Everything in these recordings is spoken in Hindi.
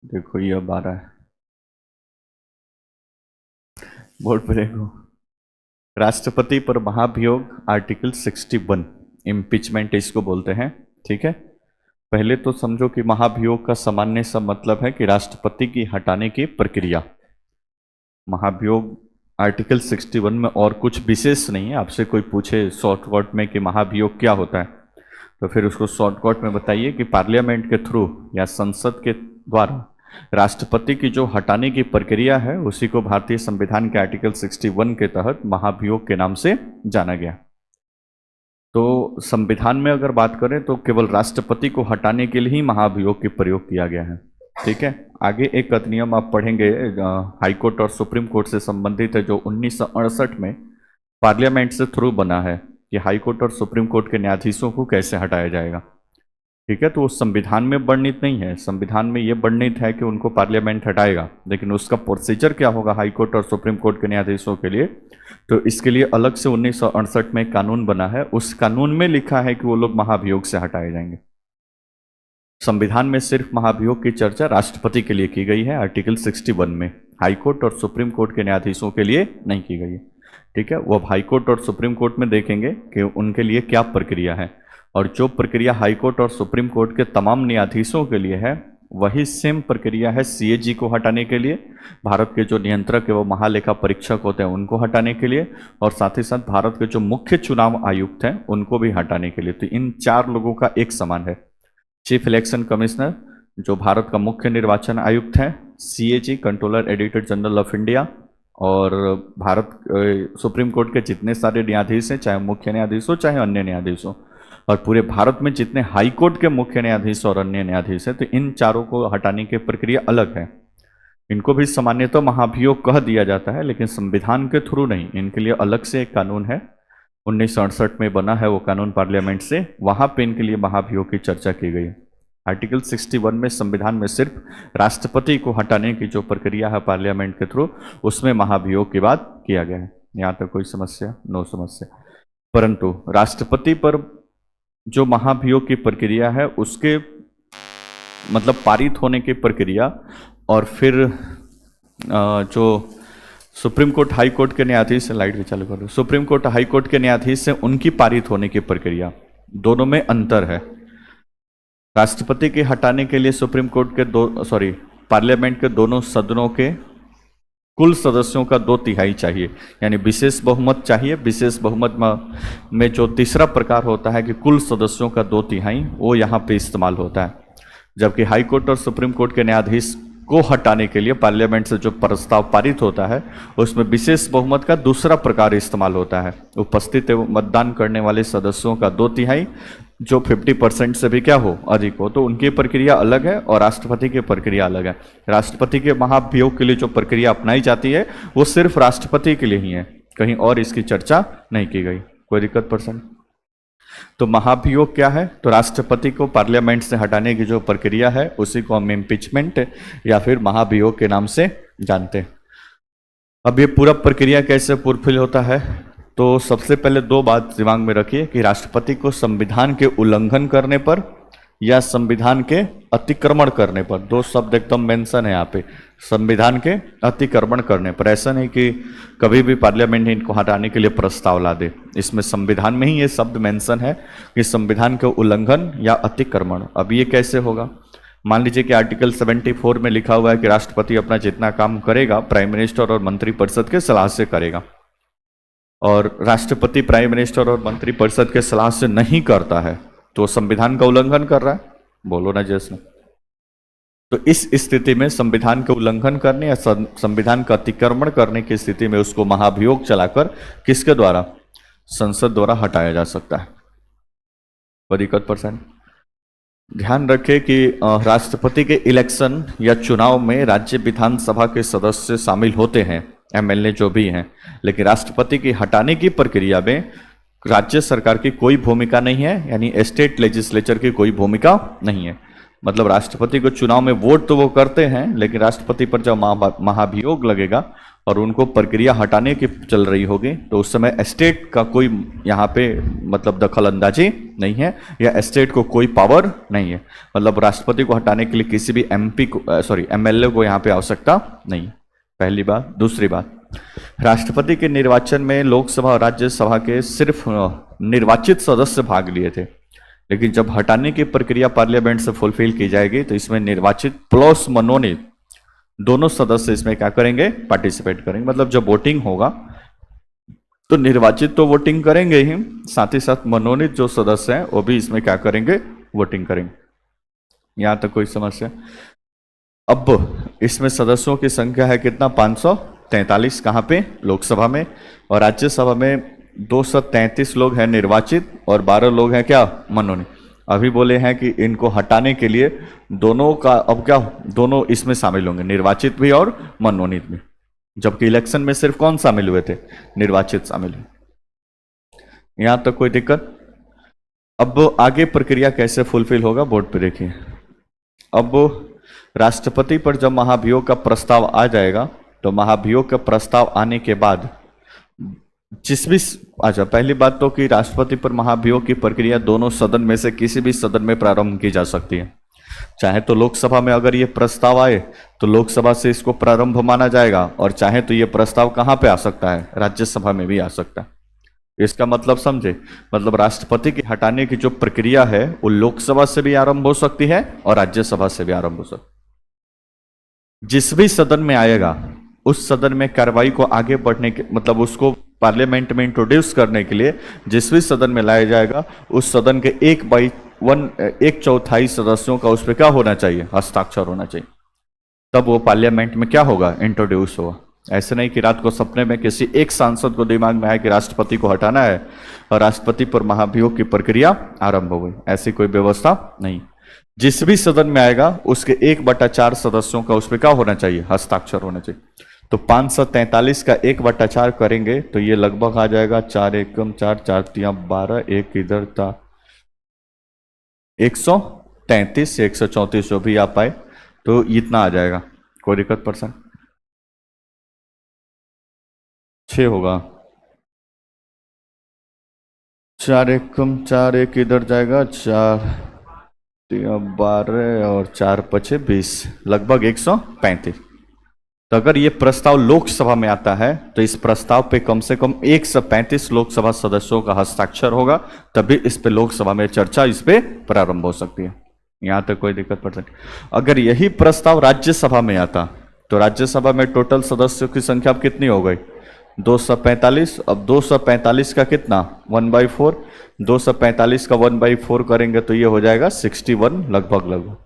देखो ये अब आ रहा है बोर्ड पर। देखो, राष्ट्रपति पर महाभियोग आर्टिकल 61, इम्पीचमेंट इसको बोलते हैं। ठीक है, पहले तो समझो कि महाभियोग का सामान्य सा मतलब है कि राष्ट्रपति की हटाने की प्रक्रिया। महाभियोग आर्टिकल 61 में और कुछ विशेष नहीं है। आपसे कोई पूछे शॉर्टकट में कि महाभियोग क्या होता है, तो फिर उसको शॉर्टकट में बताइए कि पार्लियामेंट के थ्रू या संसद के द्वारा राष्ट्रपति की जो हटाने की प्रक्रिया है उसी को भारतीय संविधान के आर्टिकल 61 के तहत महाभियोग के नाम से जाना गया। तो संविधान में अगर बात करें तो केवल राष्ट्रपति को हटाने के लिए ही महाभियोग की प्रयोग किया गया है। ठीक है, आगे एक अधिनियम आप पढ़ेंगे हाईकोर्ट और सुप्रीम कोर्ट से संबंधित है, जो 1968 में पार्लियामेंट से थ्रू बना है कि हाईकोर्ट और सुप्रीम कोर्ट के न्यायाधीशों को कैसे हटाया जाएगा। ठीक है, तो वो संविधान में वर्णित नहीं है। संविधान में ये वर्णित है कि उनको पार्लियामेंट हटाएगा, लेकिन उसका प्रोसीजर क्या होगा हाईकोर्ट और सुप्रीम कोर्ट के न्यायाधीशों के लिए, तो इसके लिए अलग से 1968 में कानून बना है। उस कानून में लिखा है कि वो लोग महाभियोग से हटाए जाएंगे। संविधान में सिर्फ महाभियोग की चर्चा राष्ट्रपति के लिए की गई है आर्टिकल 61 में, हाईकोर्ट और सुप्रीम कोर्ट के न्यायाधीशों के लिए नहीं की गई है। ठीक है, वो अब हाईकोर्ट और सुप्रीम कोर्ट में देखेंगे कि उनके लिए क्या प्रक्रिया है, और जो प्रक्रिया हाईकोर्ट और सुप्रीम कोर्ट के तमाम न्यायाधीशों के लिए है वही सेम प्रक्रिया है सीएजी को हटाने के लिए, भारत के जो नियंत्रक है वो महालेखा परीक्षक होते हैं उनको हटाने के लिए, और साथ ही साथ भारत के जो मुख्य चुनाव आयुक्त हैं उनको भी हटाने के लिए। तो इन चार लोगों का एक समान है। चीफ इलेक्शन कमिश्नर जो भारत का मुख्य निर्वाचन आयुक्त है, CAG controller editor general of India, और भारत सुप्रीम कोर्ट के जितने सारे न्यायाधीश हैं, चाहे मुख्य न्यायाधीश हो चाहे अन्य न्यायाधीश हो, और पूरे भारत में जितने हाई कोर्ट के मुख्य न्यायाधीश और अन्य न्यायाधीश हैं, तो इन चारों को हटाने की प्रक्रिया अलग है। इनको भी सामान्यतः महाभियोग कह दिया जाता है, लेकिन संविधान के थ्रू नहीं, इनके लिए अलग से एक कानून है। 1968 में बना है वो कानून पार्लियामेंट से, वहां पे इनके लिए महाभियोग की चर्चा की गई है। आर्टिकल 61 में संविधान में सिर्फ राष्ट्रपति को हटाने की जो प्रक्रिया है पार्लियामेंट के थ्रू, उसमें महाभियोग की बात किया गया है। यहाँ तक कोई समस्या? नो समस्या। परंतु राष्ट्रपति पर जो महाभियोग की प्रक्रिया है उसके मतलब पारित होने की प्रक्रिया, और फिर जो सुप्रीम कोर्ट हाई कोर्ट के न्यायाधीश से, लाइट भी चालू कर दो, सुप्रीम कोर्ट हाई कोर्ट के न्यायाधीश से उनकी पारित होने की प्रक्रिया, दोनों में अंतर है। राष्ट्रपति के हटाने के लिए सुप्रीम कोर्ट के पार्लियामेंट के दोनों सदनों के कुल सदस्यों का 2/3 चाहिए, यानी विशेष बहुमत चाहिए। विशेष बहुमत में जो तीसरा प्रकार होता है कि कुल सदस्यों का 2/3, वो यहाँ पे इस्तेमाल होता है। जबकि हाई कोर्ट और सुप्रीम कोर्ट के न्यायाधीश को हटाने के लिए पार्लियामेंट से जो प्रस्ताव पारित होता है उसमें विशेष बहुमत का दूसरा प्रकार इस्तेमाल होता है। उपस्थित एवं मतदान करने वाले सदस्यों का 2/3 जो 50% से भी क्या हो, अधिक हो, तो उनकी प्रक्रिया अलग है और राष्ट्रपति की प्रक्रिया अलग है। राष्ट्रपति के महाभियोग के लिए जो प्रक्रिया अपनाई जाती है वो सिर्फ राष्ट्रपति के लिए ही है, कहीं और इसकी चर्चा नहीं की गई। कोई दिक्कत पर्सन? तो महाभियोग क्या है? तो राष्ट्रपति को पार्लियामेंट से हटाने की जो प्रक्रिया है उसी को हम इम्पीचमेंट या फिर महाभियोग के नाम से जानते हैं। अब ये पूरा प्रक्रिया कैसे फुलफिल होता है, तो सबसे पहले दो बात दिमाग में रखिए कि राष्ट्रपति को संविधान के उल्लंघन करने पर या संविधान के अतिक्रमण करने पर, दो शब्द एकदम मेंशन है यहाँ पे, संविधान के अतिक्रमण करने पर। ऐसा नहीं कि कभी भी पार्लियामेंट इनको हटाने के लिए प्रस्ताव ला दे, इसमें संविधान में ही ये शब्द मेंशन है कि संविधान के उल्लंघन या अतिक्रमण। अब ये कैसे होगा? मान लीजिए कि आर्टिकल 74 में लिखा हुआ है कि राष्ट्रपति अपना जितना काम करेगा प्राइम मिनिस्टर और मंत्रिपरिषद के सलाह से करेगा, और राष्ट्रपति प्राइम मिनिस्टर और मंत्रिपरिषद के सलाह से नहीं करता है तो संविधान का उल्लंघन कर रहा है। बोलो ना जैसे। तो इस स्थिति में संविधान के उल्लंघन करने या संविधान का अतिक्रमण करने की स्थिति में उसको महाभियोग चलाकर किसके द्वारा? संसद द्वारा हटाया जा सकता है। दिक्कत परसेंट ध्यान रखें कि राष्ट्रपति के इलेक्शन या चुनाव में राज्य विधानसभा के सदस्य शामिल होते हैं, एमएलए जो भी हैं, लेकिन राष्ट्रपति की हटाने की प्रक्रिया में राज्य सरकार की कोई भूमिका नहीं है, यानी स्टेट लेजिस्लेचर की कोई भूमिका नहीं है। मतलब राष्ट्रपति को चुनाव में वोट तो वो करते हैं, लेकिन राष्ट्रपति पर जब महाभियोग लगेगा और उनको प्रक्रिया हटाने की चल रही होगी तो उस समय स्टेट का कोई यहाँ पे मतलब दखल अंदाजी नहीं है, या स्टेट को कोई पावर नहीं है। मतलब राष्ट्रपति को हटाने के लिए किसी भी एमपी को एमएलए को यहाँ पे आवश्यकता नहीं। पहली बात। दूसरी बात, राष्ट्रपति के निर्वाचन में लोकसभा और राज्यसभा के सिर्फ निर्वाचित सदस्य भाग लिए थे, लेकिन जब हटाने की प्रक्रिया पार्लियामेंट से फुलफिल की जाएगी तो इसमें निर्वाचित प्लस मनोनीत दोनों सदस्य इसमें क्या करेंगे, पार्टिसिपेट करेंगे। मतलब जब वोटिंग होगा तो निर्वाचित तो वोटिंग करेंगे ही, साथ ही साथ मनोनीत जो सदस्य हैं वो भी इसमें क्या करेंगे, वोटिंग करेंगे। यहां तक कोई समस्या? अब इसमें सदस्यों की संख्या है कितना, 543। कहां पे, लोकसभा में। और राज्यसभा में 233 लोग हैं निर्वाचित और 12 लोग हैं क्या, मनोनीत। अभी बोले हैं कि इनको हटाने के लिए दोनों का अब क्या, दोनों इसमें शामिल होंगे, निर्वाचित भी और मनोनीत भी, जबकि इलेक्शन में सिर्फ कौन शामिल हुए थे, निर्वाचित शामिल हुए। यहां तक कोई दिक्कत? अब आगे प्रक्रिया कैसे फुलफिल होगा बोर्ड पे देखिए। अब राष्ट्रपति पर जब महाभियोग का प्रस्ताव आ जाएगा तो महाभियोग का प्रस्ताव आने के बाद जिस भी, अच्छा पहली बात तो कि राष्ट्रपति पर महाभियोग की प्रक्रिया दोनों सदन में से किसी भी सदन में प्रारंभ की जा सकती है। चाहे तो लोकसभा में अगर ये प्रस्ताव आए तो लोकसभा से इसको प्रारंभ माना जाएगा, और चाहे तो ये प्रस्ताव कहां पे आ सकता है, राज्यसभा में भी आ सकता है। इसका मतलब समझे, मतलब राष्ट्रपति के हटाने की जो प्रक्रिया है वो लोकसभा से भी आरंभ हो सकती है और राज्यसभा से भी आरंभ हो सकती है। जिस भी सदन में आएगा उस सदन में कार्रवाई को आगे बढ़ने के, मतलब उसको पार्लियामेंट में इंट्रोड्यूस करने के लिए जिस भी सदन में लाया जाएगा उस सदन के 1/4 सदस्यों का उस पर क्या होना चाहिए, हस्ताक्षर होना चाहिए, तब वो पार्लियामेंट में क्या होगा, इंट्रोड्यूस होगा। ऐसे नहीं कि रात को सपने में किसी एक सांसद को दिमाग में आया कि राष्ट्रपति को हटाना है और राष्ट्रपति पर महाभियोग की प्रक्रिया आरंभ हो गई, ऐसी कोई व्यवस्था नहीं। जिस भी सदन में आएगा उसके 1/4 सदस्यों का उस पर क्या होना चाहिए, हस्ताक्षर होना चाहिए। तो 543 का 1/4 करेंगे तो ये लगभग आ जाएगा 4 एकम 4, 4 तिया 12, एक इधर था 133, 134 जो भी आ पाए तो इतना आ जाएगा। कोई दिक्कत पर्सन? 6 होगा, 4 एकम 4, एक इधर जाएगा 4 तिया 12 और 4 पचे 20, लगभग 135। तो अगर ये प्रस्ताव लोकसभा में आता है तो इस प्रस्ताव पे कम से कम 135 लोकसभा सदस्यों का हस्ताक्षर होगा, तभी इस पे लोकसभा में चर्चा इस पे प्रारंभ हो सकती है। यहां तक कोई दिक्कत पड़ सकती। अगर यही प्रस्ताव राज्यसभा में आता तो राज्यसभा में टोटल सदस्यों की संख्या अब कितनी हो गई, 245। अब 245 का कितना, 1/4, 245 का 1/4 करेंगे तो ये हो जाएगा 61 लगभग।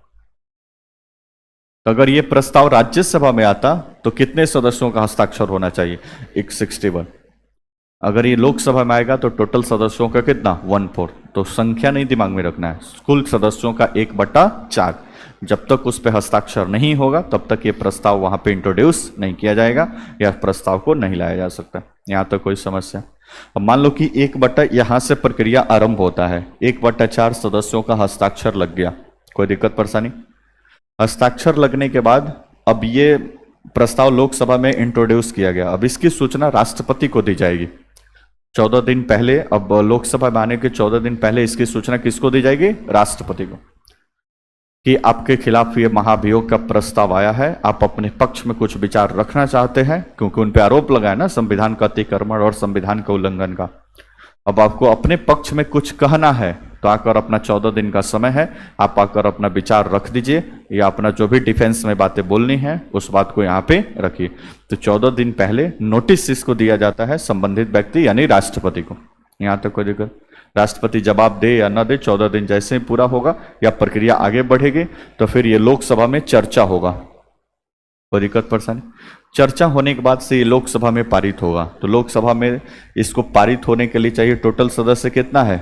अगर ये प्रस्ताव राज्यसभा में आता तो कितने सदस्यों का हस्ताक्षर होना चाहिए, 61। अगर ये लोकसभा में आएगा तो टोटल सदस्यों का कितना, 1/4। तो संख्या नहीं दिमाग में रखना है, कुल सदस्यों का 1/4। जब तक उस पर हस्ताक्षर नहीं होगा तब तक ये प्रस्ताव वहां पे इंट्रोड्यूस नहीं किया जाएगा या प्रस्ताव को नहीं लाया जा सकता। यहां तक कोई समस्या? अब मान लो कि 1/, यहां से प्रक्रिया आरंभ होता है, 1/4 सदस्यों का हस्ताक्षर लग गया, कोई दिक्कत परेशानी? हस्ताक्षर लगने के बाद अब ये प्रस्ताव लोकसभा में इंट्रोड्यूस किया गया, अब इसकी सूचना राष्ट्रपति को दी जाएगी 14 दिन पहले। अब लोकसभा में आने के 14 दिन पहले इसकी सूचना किसको दी जाएगी, राष्ट्रपति को, कि आपके खिलाफ ये महाभियोग का प्रस्ताव आया है, आप अपने पक्ष में कुछ विचार रखना चाहते हैं, क्योंकि उन पर आरोप लगा है ना संविधान का अतिक्रमण और संविधान के उल्लंघन का। अब आपको अपने पक्ष में कुछ कहना है तो आकर अपना 14 दिन का समय है, आप आकर अपना विचार रख दीजिए, या अपना जो भी डिफेंस में बातें बोलनी है उस बात को यहाँ पे रखिए। तो 14 दिन पहले नोटिस इसको दिया जाता है संबंधित व्यक्ति यानी राष्ट्रपति को। यहाँ तक कोई दिक्कत? राष्ट्रपति जवाब दे या न दे, 14 दिन जैसे ही पूरा होगा या प्रक्रिया आगे बढ़ेगी तो फिर ये लोकसभा में चर्चा होगा। कोई दिक्कत परेशानी? चर्चा होने के बाद से ये लोकसभा में पारित होगा। तो लोकसभा में इसको पारित होने के लिए चाहिए टोटल सदस्य कितना है,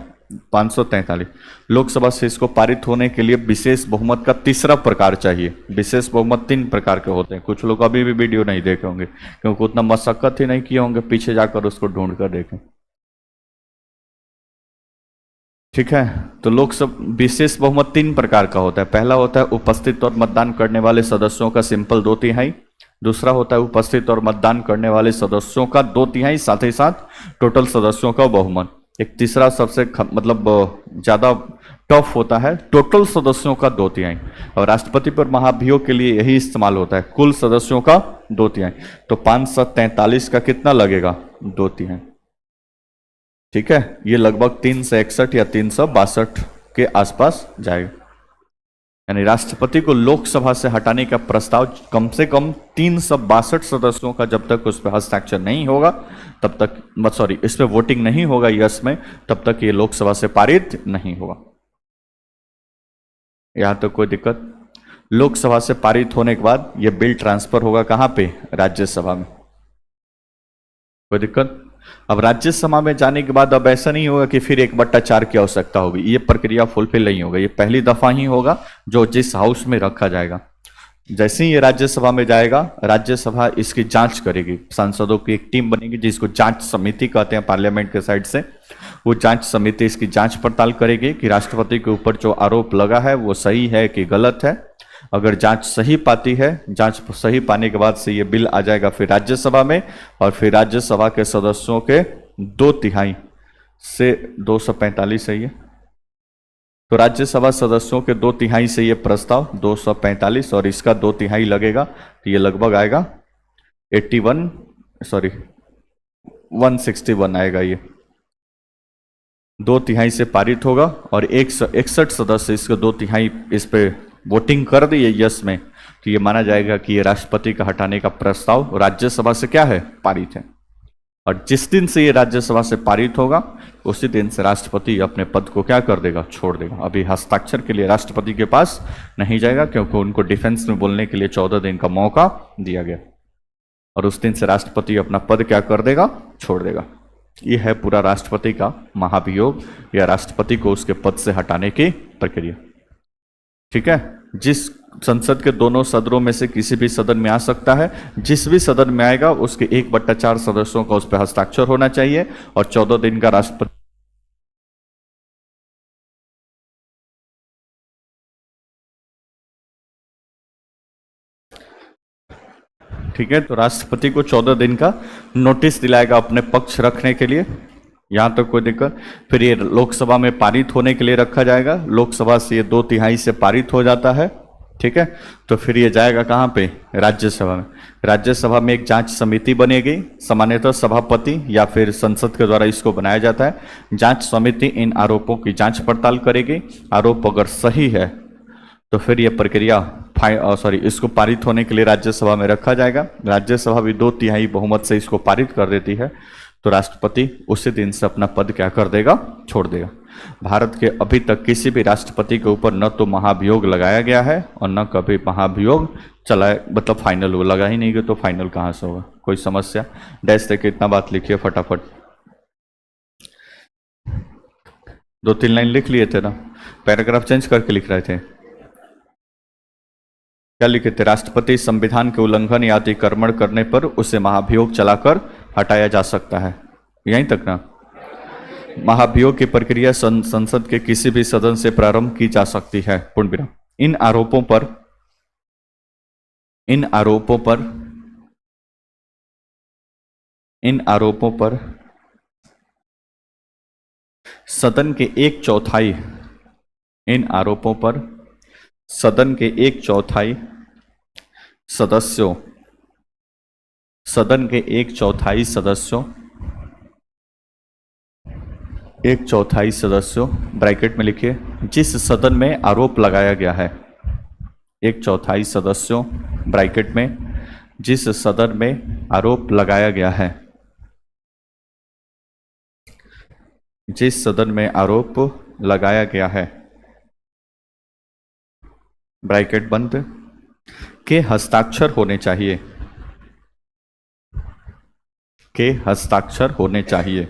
543। लोकसभा से इसको पारित होने के लिए विशेष बहुमत का तीसरा प्रकार चाहिए। विशेष बहुमत 3 प्रकार के होते हैं, कुछ लोग अभी भी वीडियो नहीं देखे होंगे क्योंकि उतना मशक्कत ही नहीं किए होंगे, पीछे जाकर उसको ढूंढ कर देखें। ठीक है। तो लोकसभा विशेष बहुमत तीन प्रकार का होता है। पहला होता है उपस्थित और मतदान करने वाले सदस्यों का सिंपल 2/3। दूसरा होता है उपस्थित और मतदान करने वाले सदस्यों का 2/3, साथ ही साथ टोटल सदस्यों का बहुमत। एक तीसरा सबसे मतलब ज्यादा टफ होता है, टोटल सदस्यों का 2/3। और राष्ट्रपति पर महाभियोग के लिए यही इस्तेमाल होता है, कुल सदस्यों का 2/3। तो 543 का कितना लगेगा? 2/3। ठीक है, ये लगभग 361 या 362 के आसपास जाएगा। यानी राष्ट्रपति को लोकसभा से हटाने का प्रस्ताव कम से कम 362 सदस्यों का जब तक उस पर हस्ताक्षर नहीं होगा तब तक, सॉरी, इस पर वोटिंग नहीं होगा यस में, तब तक ये लोकसभा से पारित नहीं होगा। यहां तक कोई दिक्कत? लोकसभा से पारित होने के बाद ये बिल ट्रांसफर होगा कहां पे? राज्यसभा में। कोई दिक्कत? अब राज्यसभा में जाने के बाद अब ऐसा नहीं होगा कि फिर 1/4 की आवश्यकता होगी, ये प्रक्रिया फुलफिल नहीं होगा। ये पहली दफा ही होगा जो जिस हाउस में रखा जाएगा। जैसे ही ये राज्यसभा में जाएगा, राज्यसभा इसकी जांच करेगी, सांसदों की एक टीम बनेगी जिसको जांच समिति कहते हैं पार्लियामेंट के साइड से। वो जांच समिति इसकी जांच पड़ताल करेगी कि राष्ट्रपति के ऊपर जो आरोप लगा है वो सही है कि गलत है। अगर जांच सही पाती है, जांच सही पाने के बाद से ये बिल आ जाएगा फिर राज्यसभा में, और फिर राज्यसभा के सदस्यों के 2/3 से 245 है ये, तो राज्यसभा सदस्यों के 2/3 से ये प्रस्ताव 245 और इसका 2/3 लगेगा, तो ये लगभग आएगा 81, सॉरी 161 आएगा। ये 2/3 से पारित होगा और 161 सदस्य इसके 2/3 इस पे वोटिंग कर दिए यस में, तो ये माना जाएगा कि ये राष्ट्रपति का हटाने का प्रस्ताव राज्यसभा से क्या है? पारित है। और जिस दिन से ये राज्यसभा से पारित होगा उसी दिन से राष्ट्रपति अपने पद को क्या कर देगा? छोड़ देगा। अभी हस्ताक्षर के लिए राष्ट्रपति के पास नहीं जाएगा क्योंकि उनको डिफेंस में बोलने के लिए 14 दिन का मौका दिया गया, और उस दिन से राष्ट्रपति अपना पद क्या कर देगा? छोड़ देगा। यह है पूरा राष्ट्रपति का महाभियोग या राष्ट्रपति को उसके पद से हटाने की प्रक्रिया। ठीक है, जिस संसद के दोनों सदनों में से किसी भी सदन में आ सकता है, जिस भी सदन में आएगा उसके 1/4 सदस्यों का उस पर हस्ताक्षर होना चाहिए और 14 दिन का राष्ट्रपति। ठीक है, तो राष्ट्रपति को 14 दिन का नोटिस दिलाएगा अपने पक्ष रखने के लिए। यहां तक कोई दिक्कत? फिर ये लोकसभा में पारित होने के लिए रखा जाएगा। लोकसभा से ये 2/3 से पारित हो जाता है। ठीक है, तो फिर ये जाएगा कहां पे? राज्यसभा में। राज्यसभा में एक जांच समिति बनेगी, सामान्यतः सभापति या फिर संसद के द्वारा इसको बनाया जाता है। जांच समिति इन आरोपों की जांच पड़ताल करेगी। आरोप अगर सही है तो फिर यह प्रक्रिया इसको पारित होने के लिए राज्यसभा में रखा जाएगा। राज्यसभा भी 2/3 बहुमत से इसको पारित कर देती है, तो राष्ट्रपति उसी दिन से अपना पद क्या कर देगा? छोड़ देगा। भारत के अभी तक किसी भी राष्ट्रपति के ऊपर न तो महाभियोग लगाया गया है और न कभी महाभियोग चलाए, मतलब फाइनल वो लगा ही नहीं गया, तो फाइनल कहां से होगा? कोई समस्या? डैश देके इतना बात लिखिए फटाफट। 2-3 लाइन लिख लिए थे ना, पैराग्राफ चेंज करके लिख रहे थे। क्या लिखे थे? राष्ट्रपति संविधान के उल्लंघन या अतिक्रमण करने पर उसे महाभियोग चलाकर हटाया जा सकता है। यहीं तक ना? महाभियोग की प्रक्रिया संसद के किसी भी सदन से प्रारंभ की जा सकती है। पूर्ण विराम। इन आरोपों पर सदन के 1/4 इन आरोपों पर सदन के 1/4 सदस्यों सदन के 1/4 सदस्यों 1/4 सदस्यों ब्रैकेट में लिखिए, जिस सदन में आरोप लगाया गया है। 1/4 सदस्यों ब्रैकेट में जिस सदन में आरोप लगाया गया है। जिस सदन में आरोप लगाया गया है, ब्रैकेट बंद, के हस्ताक्षर होने चाहिए। के हस्ताक्षर होने चाहिए।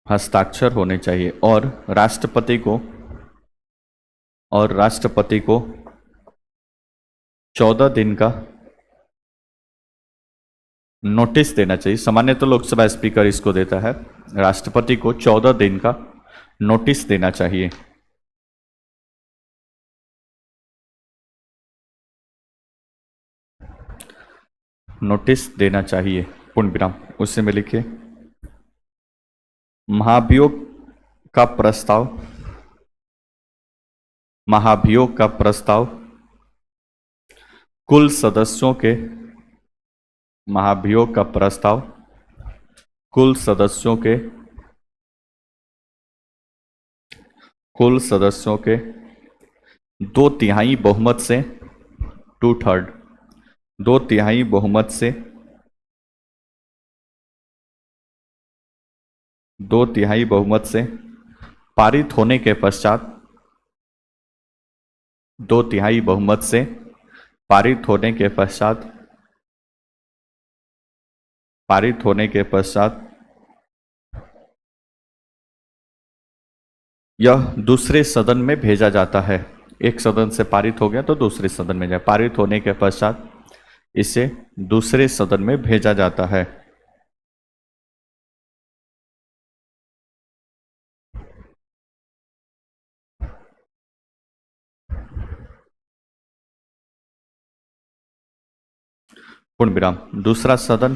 हस्ताक्षर होने चाहिए और राष्ट्रपति को 14 दिन का नोटिस देना चाहिए। सामान्य तो लोकसभा स्पीकर इसको देता है, राष्ट्रपति को 14 दिन का नोटिस देना चाहिए। नोटिस देना चाहिए, पूर्ण विराम। उसी में लिखिए महाभियोग का प्रस्ताव, महाभियोग का प्रस्ताव कुल सदस्यों के, महाभियोग का प्रस्ताव कुल सदस्यों के, कुल सदस्यों के 2/3 बहुमत से, 2/3, 2/3 बहुमत से, 2/3 बहुमत से पारित होने के पश्चात, 2/3 बहुमत से पारित होने के पश्चात, पारित होने के पश्चात यह दूसरे सदन में भेजा जाता है। एक सदन से पारित हो गया तो दूसरे सदन में जाए, पारित होने के पश्चात इसे दूसरे सदन में भेजा जाता है। पूर्ण विराम। दूसरा सदन,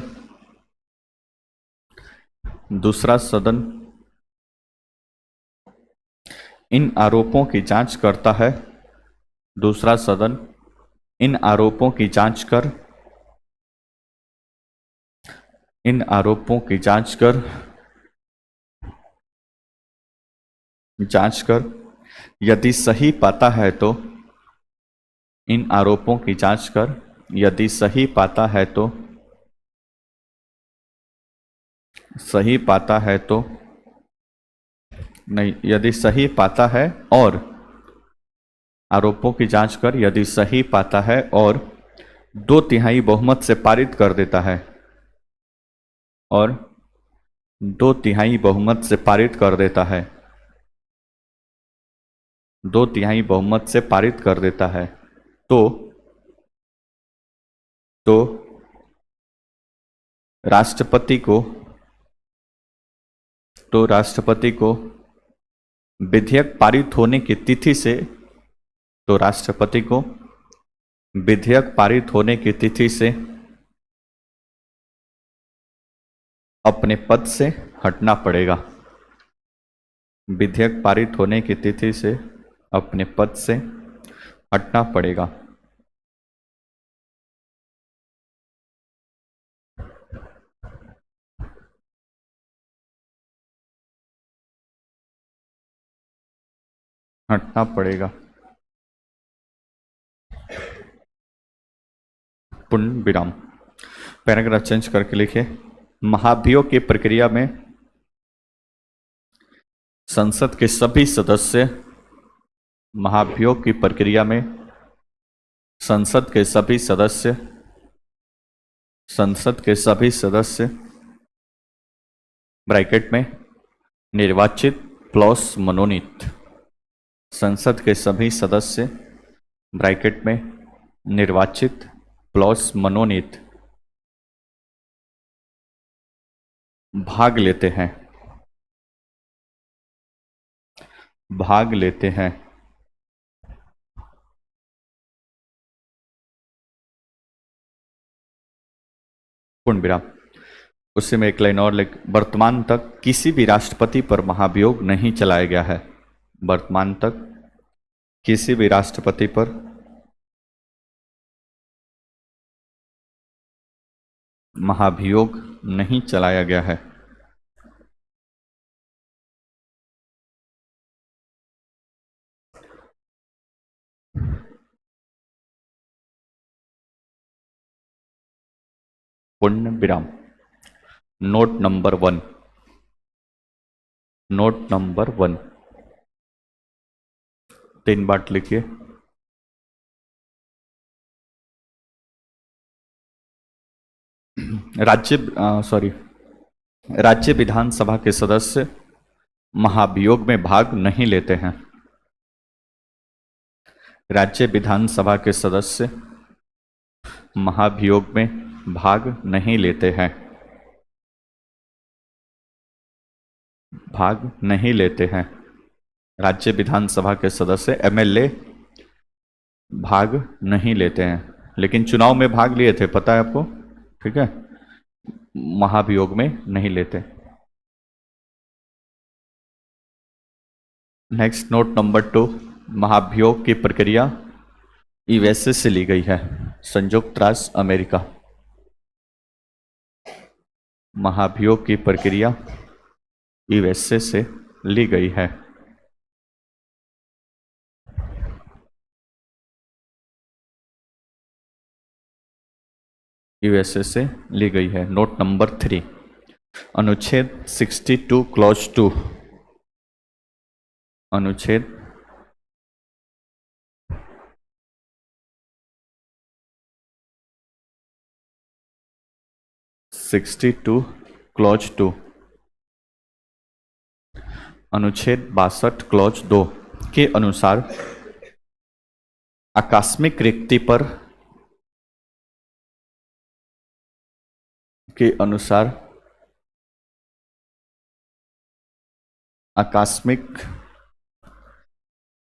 दूसरा सदन इन आरोपों की जांच करता है, दूसरा सदन इन आरोपों की जांच कर, इन आरोपों की जांच कर, जांच कर यदि सही पाता है तो, इन आरोपों की जांच कर यदि सही पाता है तो, सही पाता है तो नहीं, यदि सही पाता है और आरोपों की जांच कर यदि सही पाता है और 2/3 बहुमत से पारित कर देता है, और 2/3 बहुमत से पारित कर देता है, 2/3 बहुमत से पारित कर देता है, तो राष्ट्रपति को, तो राष्ट्रपति को विधेयक पारित होने की तिथि से, तो राष्ट्रपति को विधेयक पारित होने की तिथि से अपने पद से हटना पड़ेगा। विधेयक पारित होने की तिथि से अपने पद से हटना पड़ेगा। हटना पड़ेगा। पूर्ण विराम। पैराग्राफ चेंज करके लिखे महाभियोग की प्रक्रिया में संसद के सभी सदस्य, महाभियोग की प्रक्रिया में संसद के सभी सदस्य, संसद के सभी सदस्य ब्रैकेट में निर्वाचित प्लस मनोनीत, संसद के सभी सदस्य ब्रैकेट में निर्वाचित प्लस मनोनीत भाग लेते हैं, भाग लेते हैं। पूर्ण विराम। उसी में एक लाइन और लिख, वर्तमान तक किसी भी राष्ट्रपति पर महाभियोग नहीं चलाया गया है, वर्तमान तक किसी भी राष्ट्रपति पर महाभियोग नहीं चलाया गया है। पूर्ण विराम। नोट नंबर 1, नोट नंबर 1 3 बार लिखिए। राज्य विधानसभा के सदस्य महाभियोग में भाग नहीं लेते हैं। राज्य विधानसभा के सदस्य महाभियोग में भाग नहीं लेते हैं। भाग नहीं लेते हैं। राज्य विधानसभा के सदस्य एमएलए भाग नहीं लेते हैं, लेकिन चुनाव में भाग लिए थे, पता है आपको। ठीक है, महाभियोग में नहीं लेते। नेक्स्ट नोट नंबर 2, महाभियोग की प्रक्रिया यूएसए से ली गई है, संयुक्त राज्य अमेरिका। महाभियोग की प्रक्रिया यूएसए से ली गई है। यूएसए से ली गई है। नोट नंबर 3, अनुच्छेद 62 क्लॉज 2। अनुच्छेद 62 क्लॉज 2, अनुच्छेद 62 क्लॉज 2 के अनुसार आकस्मिक रिक्ति पर के अनुसार आकस्मिक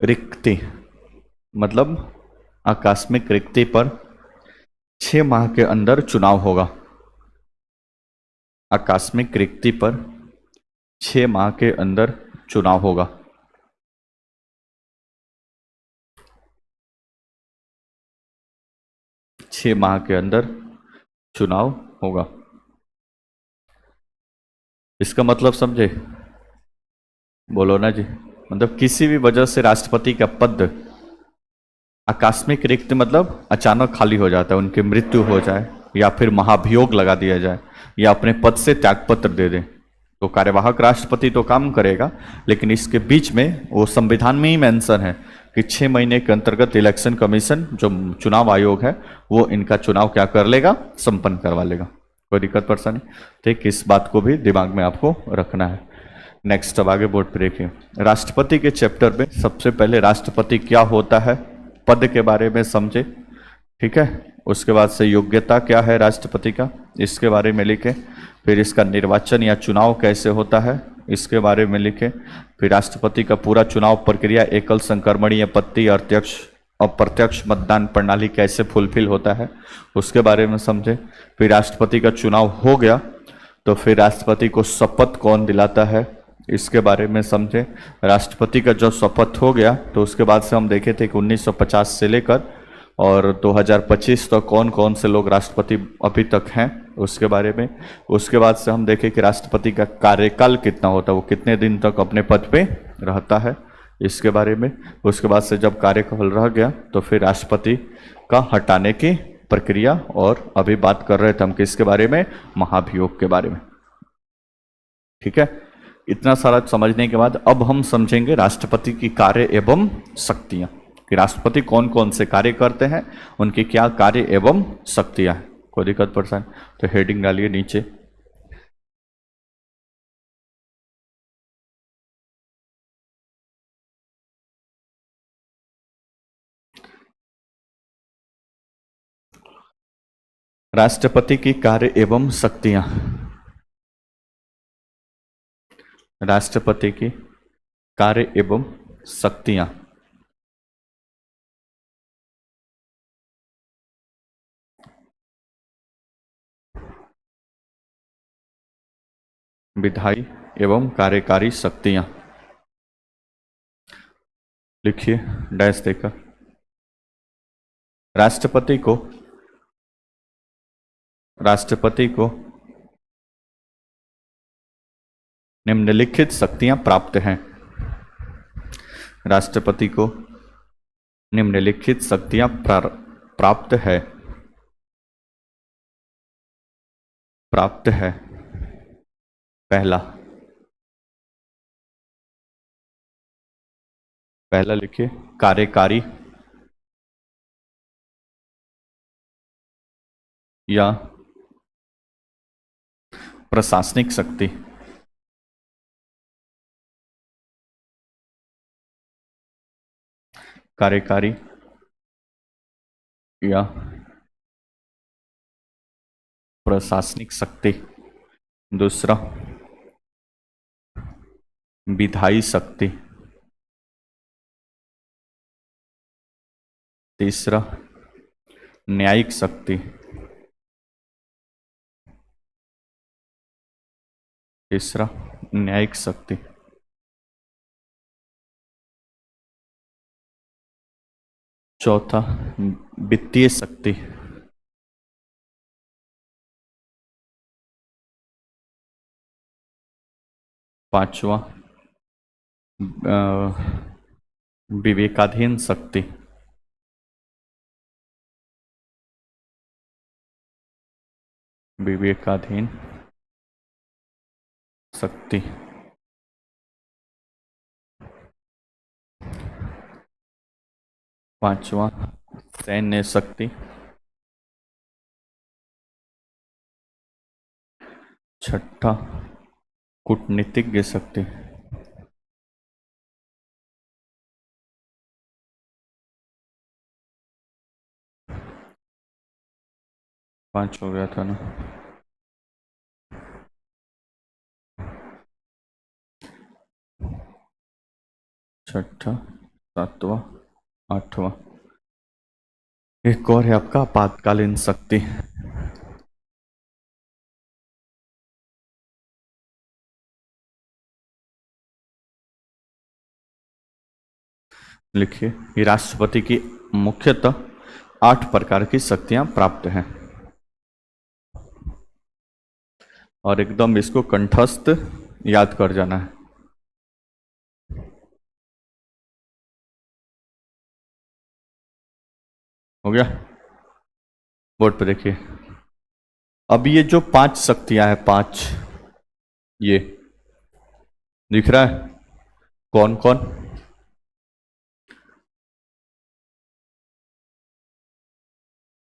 रिक्ति मतलब आकस्मिक रिक्ति पर 6 माह के अंदर चुनाव होगा। आकस्मिक रिक्ति पर 6 माह के अंदर चुनाव होगा। छह माह के अंदर चुनाव होगा। इसका मतलब समझे? बोलो ना जी। मतलब किसी भी वजह से राष्ट्रपति का पद आकस्मिक रिक्त मतलब अचानक खाली हो जाता है, उनकी मृत्यु हो जाए या फिर महाभियोग लगा दिया जाए या अपने पद से त्यागपत्र दे दें, तो कार्यवाहक राष्ट्रपति तो काम करेगा, लेकिन इसके बीच में वो संविधान में ही मेंशन है कि 6 महीने के अंतर्गत इलेक्शन कमीशन जो चुनाव आयोग है वो इनका चुनाव क्या कर लेगा, संपन्न करवा लेगा। कोई दिक्कत परेशानी? ठीक, इस बात को भी दिमाग में आपको रखना है। नेक्स्ट, अब आगे बोर्ड पर देखिए। राष्ट्रपति के चैप्टर में सबसे पहले राष्ट्रपति क्या होता है पद के बारे में समझे। ठीक है, उसके बाद से योग्यता क्या है राष्ट्रपति का, इसके बारे में लिखे। फिर इसका निर्वाचन या चुनाव कैसे होता है, इसके बारे में लिखे। फिर राष्ट्रपति का पूरा चुनाव प्रक्रिया एकल संक्रमणीय पत्ती अप्रत्यक्ष अप्रत्यक्ष मतदान प्रणाली कैसे फुलफिल होता है, उसके बारे में समझे। फिर राष्ट्रपति का चुनाव हो गया तो फिर राष्ट्रपति को शपथ कौन दिलाता है, इसके बारे में समझे। राष्ट्रपति का जब शपथ हो गया तो उसके बाद से हम देखे थे कि 1950 से लेकर और 2025 तक कौन कौन से लोग राष्ट्रपति अभी तक हैं, उसके बारे में। उसके बाद से हम देखें कि राष्ट्रपति का कार्यकाल कितना होता है, वो कितने दिन तक अपने पद पे रहता है, इसके बारे में। उसके बाद से जब कार्यकाल रह गया तो फिर राष्ट्रपति का हटाने की प्रक्रिया, और अभी बात कर रहे थे हम किसके बारे में, महाभियोग के बारे में। ठीक है, इतना सारा समझने के बाद अब हम समझेंगे राष्ट्रपति की कार्य एवं शक्तियां, कि राष्ट्रपति कौन कौन से कार्य करते हैं, उनकी क्या कार्य एवं शक्तियां हैं। कोई दिक्कत परेशानी? तो हेडिंग डालिए नीचे। राष्ट्रपति की कार्य एवं शक्तियां। राष्ट्रपति की कार्य एवं शक्तियां। विधायी एवं कार्यकारी शक्तियां। लिखिए डैश देकर। राष्ट्रपति को निम्नलिखित शक्तियां प्राप्त हैं। राष्ट्रपति को निम्नलिखित शक्तियां प्राप्त है। प्राप्त है। पहला पहला लिखिए कार्यकारी या प्रशासनिक शक्ति। कार्यकारी या प्रशासनिक शक्ति, दूसरा विधायी शक्ति, तीसरा न्यायिक शक्ति, तीसरा न्यायिक शक्ति, चौथा वित्तीय शक्ति, पांचवा विवेकाधीन शक्ति, विवेकाधीन शक्ति, पांचवा सैन्य शक्ति, छठा कूटनीतिज्ञ शक्ति, पांच हो गया था ना। छठा, सातवां, आठवां, एक और है आपका आपातकालीन शक्ति। लिखिए, ये राष्ट्रपति की मुख्यतः 8 प्रकार की शक्तियां प्राप्त हैं और एकदम इसको कंठस्थ याद कर जाना है। हो गया? बोर्ड पे देखिए। अब ये जो 5 शक्तियां हैं, 5, ये दिख रहा है कौन कौन?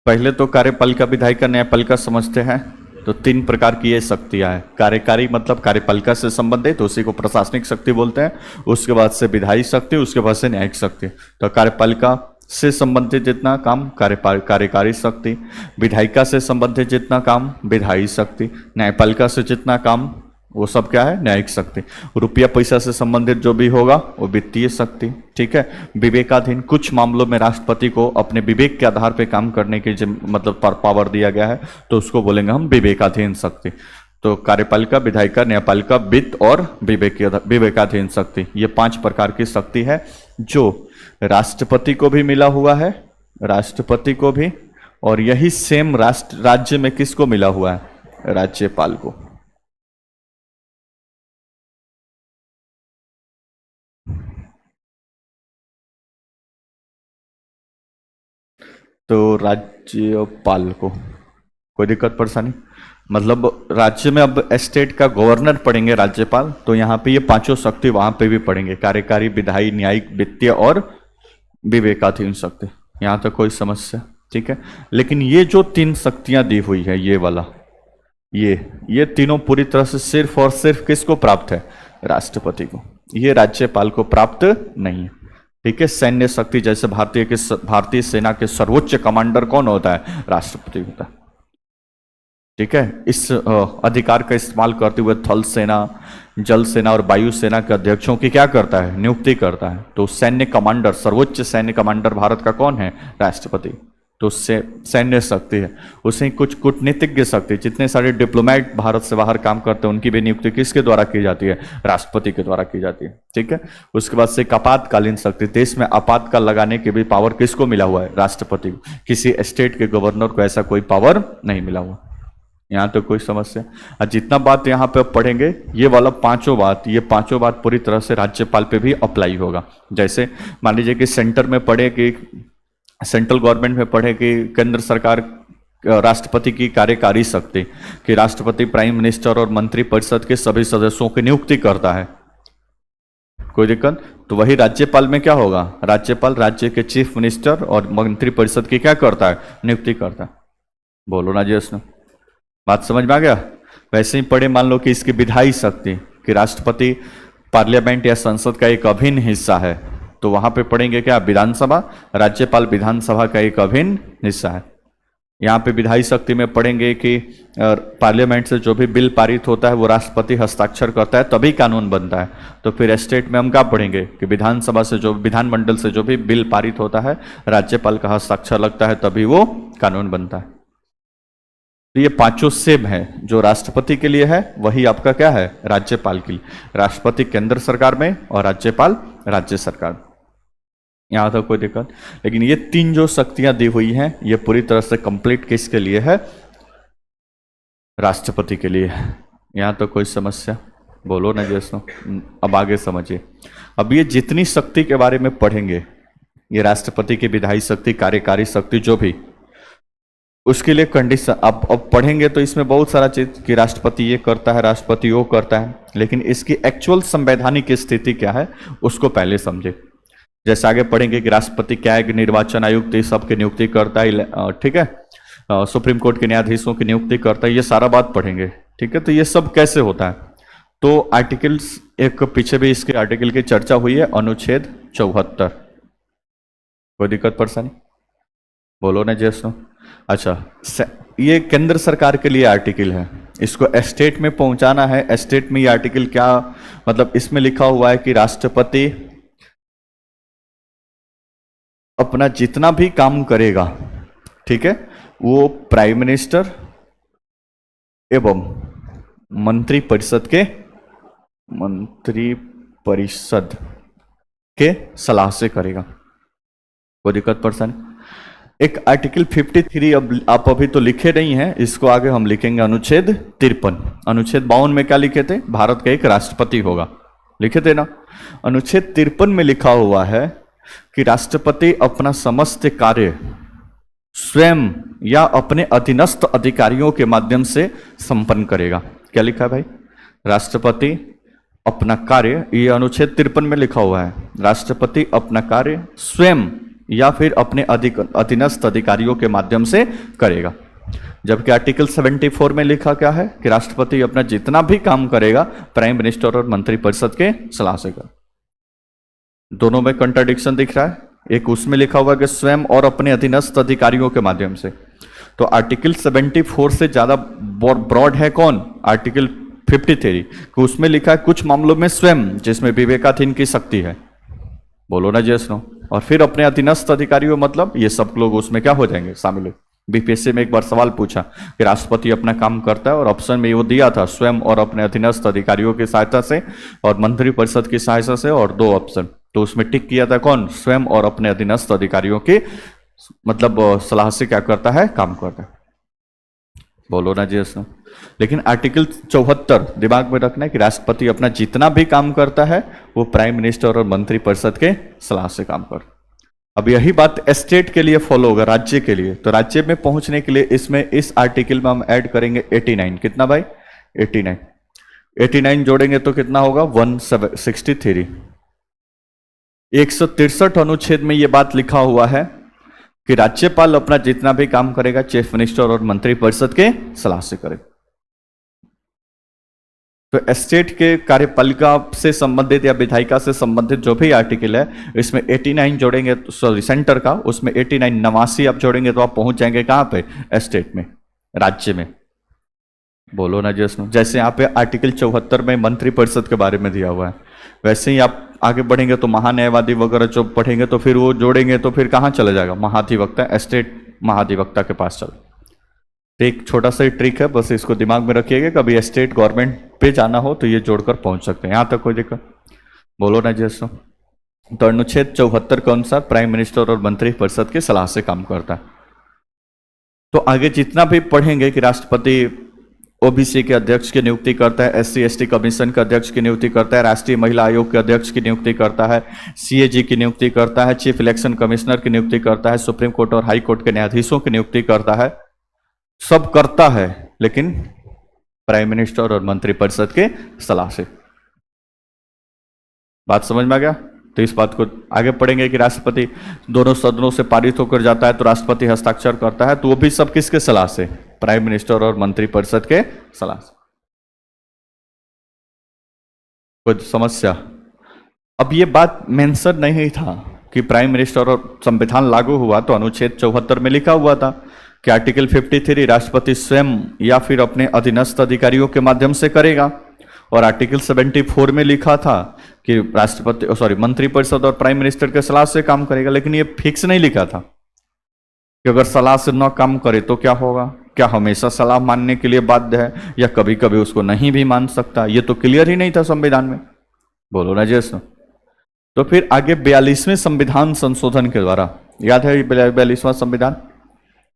पहले तो कार्यपालिका, विधायिका, न्यायपालिका समझते हैं। तो 3 प्रकार की ये शक्तियां हैं। कार्यकारी मतलब कार्यपालिका से संबंधित, तो उसी को प्रशासनिक शक्ति बोलते हैं। उसके बाद से विधायी शक्ति, उसके बाद से न्यायिक शक्ति। तो कार्यपालिका से संबंधित जितना काम कार्यकारी शक्ति, विधायिका से संबंधित जितना काम विधायी शक्ति, न्यायपालिका से जितना काम वो सब क्या है? न्यायिक शक्ति। रुपया पैसा से संबंधित जो भी होगा वो वित्तीय शक्ति। ठीक है। विवेकाधीन, कुछ मामलों में राष्ट्रपति को अपने विवेक के आधार पर काम करने की मतलब पावर दिया गया है, तो उसको बोलेंगे हम विवेकाधीन शक्ति। तो कार्यपालिका, विधायिका, न्यायपालिका, वित्त और विवेकाधीन शक्ति, ये 5 प्रकार की शक्ति है जो राष्ट्रपति को भी मिला हुआ है, राष्ट्रपति को भी, और यही सेम राज्य में किसको मिला हुआ है? राज्यपाल को। तो राज्यपाल को कोई दिक्कत परेशानी? मतलब राज्य में अब स्टेट का गवर्नर पढ़ेंगे राज्यपाल, तो यहाँ पे ये 5 शक्ति वहां पे भी पढ़ेंगे, कार्यकारी, विधायी, न्यायिक, वित्तीय और विवेकाधीन शक्ति। यहाँ तक कोई समस्या? ठीक है। लेकिन ये जो 3 शक्तियां दी हुई है, ये वाला, ये तीनों पूरी तरह से सिर्फ और सिर्फ किसको प्राप्त है? राष्ट्रपति को। ये राज्यपाल को प्राप्त नहीं है। ठीक है। सैन्य शक्ति, जैसे भारतीय सेना के सर्वोच्च कमांडर कौन होता है? राष्ट्रपति होता है। ठीक है। इस अधिकार का इस्तेमाल करते हुए थल सेना, जल सेना और वायु सेना के अध्यक्षों की क्या करता है? नियुक्ति करता है। तो सैन्य कमांडर, सर्वोच्च सैन्य कमांडर भारत का कौन है? राष्ट्रपति। तो सैन्य शक्ति है। उसे कुछ कूटनीतिज्ञ शक्ति, जितने सारे डिप्लोमेट भारत से बाहर काम करते हैं, उनकी भी नियुक्ति किसके द्वारा की जाती है? राष्ट्रपति के द्वारा की जाती है। ठीक है। उसके बाद से आपातकालीन शक्ति, देश में आपातकाल लगाने की भी पावर किसको मिला हुआ है? राष्ट्रपति को। किसी स्टेट के गवर्नर को ऐसा कोई पावर नहीं मिला हुआ। यहाँ तो कोई समस्या? और जितना बात यहाँ पे पढ़ेंगे, ये वाला 5 बात, ये 5 बात पूरी तरह से राज्यपाल पे भी अप्लाई होगा। जैसे मान लीजिए कि सेंटर में पढ़े कि सेंट्रल गवर्नमेंट में पढ़े कि केंद्र सरकार राष्ट्रपति की कार्यकारी शक्ति, कि राष्ट्रपति प्राइम मिनिस्टर और मंत्री परिषद के सभी सदस्यों की नियुक्ति करता है, कोई दिक्कत? तो वही राज्यपाल में क्या होगा? राज्यपाल राज्य के चीफ मिनिस्टर और मंत्री परिषद की क्या करता है? नियुक्ति करता है। बोलो ना जी, उसने बात समझ में आ गया? वैसे ही पढ़े, मान लो कि इसकी विधायी शक्ति, कि राष्ट्रपति पार्लियामेंट या संसद का एक अभिन्न हिस्सा है, तो वहां पे पढ़ेंगे क्या? विधानसभा। राज्यपाल विधानसभा का एक अभिन्न हिस्सा है। यहाँ पे विधायी शक्ति में पढ़ेंगे कि पार्लियामेंट से जो भी बिल पारित होता है वो राष्ट्रपति हस्ताक्षर करता है तभी कानून बनता है। तो फिर स्टेट में हम क्या पढ़ेंगे कि विधानसभा से जो विधानमंडल से जो भी बिल पारित होता है राज्यपाल का हस्ताक्षर लगता है तभी वो कानून बनता है। तो ये पांचों सेम है, जो राष्ट्रपति के लिए है वही आपका क्या है, राज्यपाल के लिए। राष्ट्रपति केंद्र सरकार में और राज्यपाल राज्य सरकार। यहां तक कोई दिक्कत? लेकिन ये तीन जो शक्तियां दी हुई हैं ये पूरी तरह से कंप्लीट किसके लिए है, राष्ट्रपति के लिए। यहां तो कोई समस्या बोलो ना जैसो। अब आगे समझिए। अब ये जितनी शक्ति के बारे में पढ़ेंगे, ये राष्ट्रपति की विधायी शक्ति, कार्यकारी शक्ति, जो भी, उसके लिए कंडीशन अब पढ़ेंगे तो इसमें बहुत सारा चीज कि राष्ट्रपति ये करता है, राष्ट्रपति वो करता है, लेकिन इसकी एक्चुअल संवैधानिक स्थिति क्या है उसको पहले समझे। जैसे आगे पढ़ेंगे कि राष्ट्रपति क्या है, निर्वाचन आयुक्त ये सब की नियुक्ति करता है, ठीक है, सुप्रीम कोर्ट के न्यायाधीशों की नियुक्ति करता है, ये सारा बात पढ़ेंगे, ठीक है। तो ये सब कैसे होता है, तो आर्टिकल्स, एक पीछे भी इसके आर्टिकल की चर्चा हुई है, अनुच्छेद 74। कोई दिक्कत परेशानी बोलो ना जैसो। अच्छा, ये केंद्र सरकार के लिए आर्टिकल है, इसको स्टेट में पहुंचाना है। स्टेट में ये आर्टिकल क्या मतलब, इसमें लिखा हुआ है कि राष्ट्रपति अपना जितना भी काम करेगा, ठीक है, वो प्राइम मिनिस्टर एवं मंत्रिपरिषद के सलाह से करेगा। कोई दिक्कत परेशानी? एक आर्टिकल 53, अब आप अभी तो लिखे नहीं हैं, इसको आगे हम लिखेंगे अनुच्छेद 53। अनुच्छेद 52 में क्या लिखे थे, भारत का एक राष्ट्रपति होगा, लिखे थे ना। अनुच्छेद 53 में लिखा हुआ है कि राष्ट्रपति अपना समस्त कार्य स्वयं या अपने अधीनस्थ अधिकारियों के माध्यम से संपन्न करेगा। क्या लिखा है भाई, राष्ट्रपति अपना कार्य, ये अनुच्छेद 53 में लिखा हुआ है, राष्ट्रपति अपना कार्य स्वयं या फिर अपने अधीनस्थ अधिकारियों के माध्यम से करेगा। जबकि आर्टिकल 74 में लिखा क्या है कि राष्ट्रपति अपना जितना भी काम करेगा प्राइम मिनिस्टर और मंत्रिपरिषद के सलाह से कर। दोनों में कंट्राडिक्शन दिख रहा है। एक उसमें लिखा हुआ कि स्वयं और अपने अधीनस्थ अधिकारियों के माध्यम से, तो आर्टिकल 74 से ज्यादा ब्रॉड है कौन, आर्टिकल 53, कि उसमें लिखा है कुछ मामलों में स्वयं, जिसमें विवेकाधीन की शक्ति है, बोलो ना जैस नो, और फिर अपने अधीनस्थ अधिकारियों, मतलब ये सब लोग उसमें क्या हो जाएंगे, शामिल। बीपीएससी में एक बार सवाल पूछा कि राष्ट्रपति अपना काम करता है, और ऑप्शन में वो दिया था स्वयं और अपने अधीनस्थ अधिकारियों की सहायता से और मंत्रिपरिषद की सहायता से, और दो ऑप्शन, तो उसमें टिक किया था कौन, स्वयं और अपने अधीनस्थ अधिकारियों के मतलब सलाह से क्या करता है, काम करता है, बोलो ना जी उसमें। लेकिन आर्टिकल 74 दिमाग में रखना है कि राष्ट्रपति अपना जितना भी काम करता है वो प्राइम मिनिस्टर और मंत्रिपरिषद के सलाह से काम करता है। अब यही बात स्टेट के लिए फॉलो होगा, राज्य के लिए। तो राज्य में पहुंचने के लिए इसमें इस आर्टिकल में हम ऐड करेंगे 89। कितना भाई, 89। 89 जोड़ेंगे तो कितना होगा, 163। 163 अनुच्छेद में यह बात लिखा हुआ है कि राज्यपाल अपना जितना भी काम करेगा चीफ मिनिस्टर और मंत्रिपरिषद के सलाह से करे। तो स्टेट के कार्यपालिका से संबंधित या विधायिका से संबंधित जो भी आर्टिकल है इसमें 89 जोड़ेंगे, तो सॉरी सेंटर का, उसमें 89 89 आप जोड़ेंगे तो आप पहुंच जाएंगे कहां पे, स्टेट में, राज्य में, बोलो ना जैसे। जैसे यहाँ पे आर्टिकल 74 में मंत्रिपरिषद के बारे में दिया हुआ है, वैसे ही आप आगे बढ़ेंगे तो महान्यायवादी वगैरह जो पढ़ेंगे तो फिर वो जोड़ेंगे तो फिर कहाँ चला जाएगा, महाधिवक्ता, स्टेट महाधिवक्ता के पास चल। एक छोटा सा ट्रिक है, बस इसको दिमाग में रखिएगा, कभी स्टेट गवर्नमेंट पे जाना हो तो ये जोड़कर पहुंच सकते हैं। यहां तक कोई दिक्कत, बोलो ना जैसो। तो अनुच्छेद 74 के अनुसार प्राइम मिनिस्टर और मंत्रिपरिषद की सलाह से काम करता है। तो आगे जितना भी पढ़ेंगे कि राष्ट्रपति ओबीसी के अध्यक्ष की नियुक्ति करता है, एससी एसटी कमीशन के अध्यक्ष की नियुक्ति करता है, राष्ट्रीय महिला आयोग के अध्यक्ष की नियुक्ति करता है, सीएजी की नियुक्ति करता है, चीफ इलेक्शन कमिश्नर की नियुक्ति करता है, सुप्रीम कोर्ट और हाई कोर्ट के न्यायाधीशों की नियुक्ति करता है, सब करता है, लेकिन प्राइम मिनिस्टर और मंत्रिपरिषद के सलाह से। बात समझ में आ गया? तो इस बात को आगे पढ़ेंगे कि राष्ट्रपति दोनों सदनों से पारित होकर जाता है तो राष्ट्रपति हस्ताक्षर करता है, तो वो भी सब किसके सलाह से, प्राइम मिनिस्टर और मंत्रिपरिषद के सलाह से। कोई समस्या? अब ये बात मेंशन नहीं था कि प्राइम मिनिस्टर और संविधान लागू हुआ तो अनुच्छेद 74 में लिखा हुआ था कि आर्टिकल 53 राष्ट्रपति स्वयं या फिर अपने अधीनस्थ अधिकारियों के माध्यम से करेगा, और आर्टिकल 74 में लिखा था कि राष्ट्रपति मंत्रिपरिषद और प्राइम मिनिस्टर के सलाह से काम करेगा, लेकिन ये फिक्स नहीं लिखा था कि अगर सलाह से न काम करे तो क्या होगा, क्या हमेशा सलाह मानने के लिए बाध्य है या कभी कभी उसको नहीं भी मान सकता, ये तो क्लियर ही नहीं था संविधान में। बोलो ना जैसे। तो फिर आगे 42वें संविधान संशोधन के द्वारा, याद है 42वां संविधान,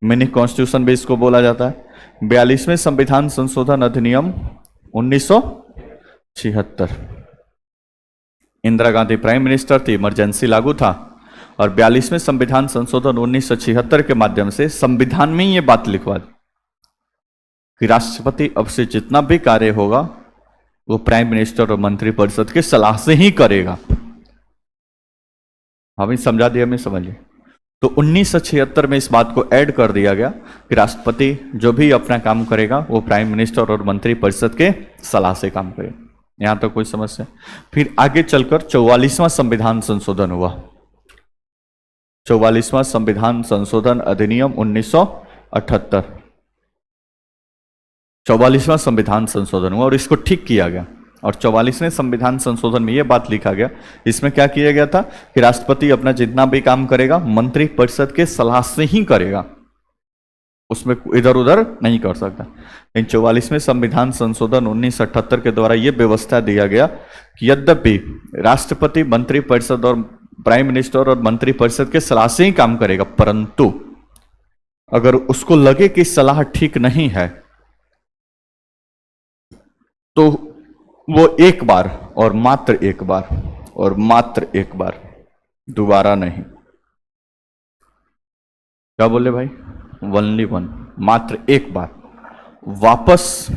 मिनी कॉन्स्टिट्यूशन भी इसको बोला जाता है, 42वें संविधान संशोधन अधिनियम 1976। इंदिरा गांधी प्राइम मिनिस्टर थी, इमरजेंसी लागू था, और 42वें संविधान संशोधन 1976 के माध्यम से संविधान में ही ये बात लिखवा दी कि राष्ट्रपति अब से जितना भी कार्य होगा वो प्राइम मिनिस्टर और मंत्रिपरिषद की सलाह से ही करेगा। हमें समझा दिया, हमें समझिए। तो 1976 में इस बात को ऐड कर दिया गया कि राष्ट्रपति जो भी अपना काम करेगा वो प्राइम मिनिस्टर और मंत्रिपरिषद के सलाह से काम करेगा। यहां तो कोई समस्या। फिर आगे चलकर 44वां संविधान संशोधन हुआ, 44वां संविधान संशोधन अधिनियम 1978। 44वां संविधान संशोधन हुआ और इसको ठीक किया गया, और 44वें संविधान संशोधन में यह बात लिखा गया, इसमें क्या किया गया था कि राष्ट्रपति अपना जितना भी काम करेगा मंत्रिपरिषद के सलाह से ही करेगा, उसमें इधर उधर नहीं कर सकता। लेकिन 44वें संविधान संशोधन 1978 के द्वारा यह व्यवस्था दिया गया कि यद्यपि राष्ट्रपति मंत्रिपरिषद और प्राइम मिनिस्टर और मंत्रिपरिषद के सलाह से ही काम करेगा, परंतु अगर उसको लगे कि सलाह ठीक नहीं है तो वो एक बार और मात्र एक बार दोबारा नहीं, क्या बोले भाई, ओनली वन, मात्र एक बार वापस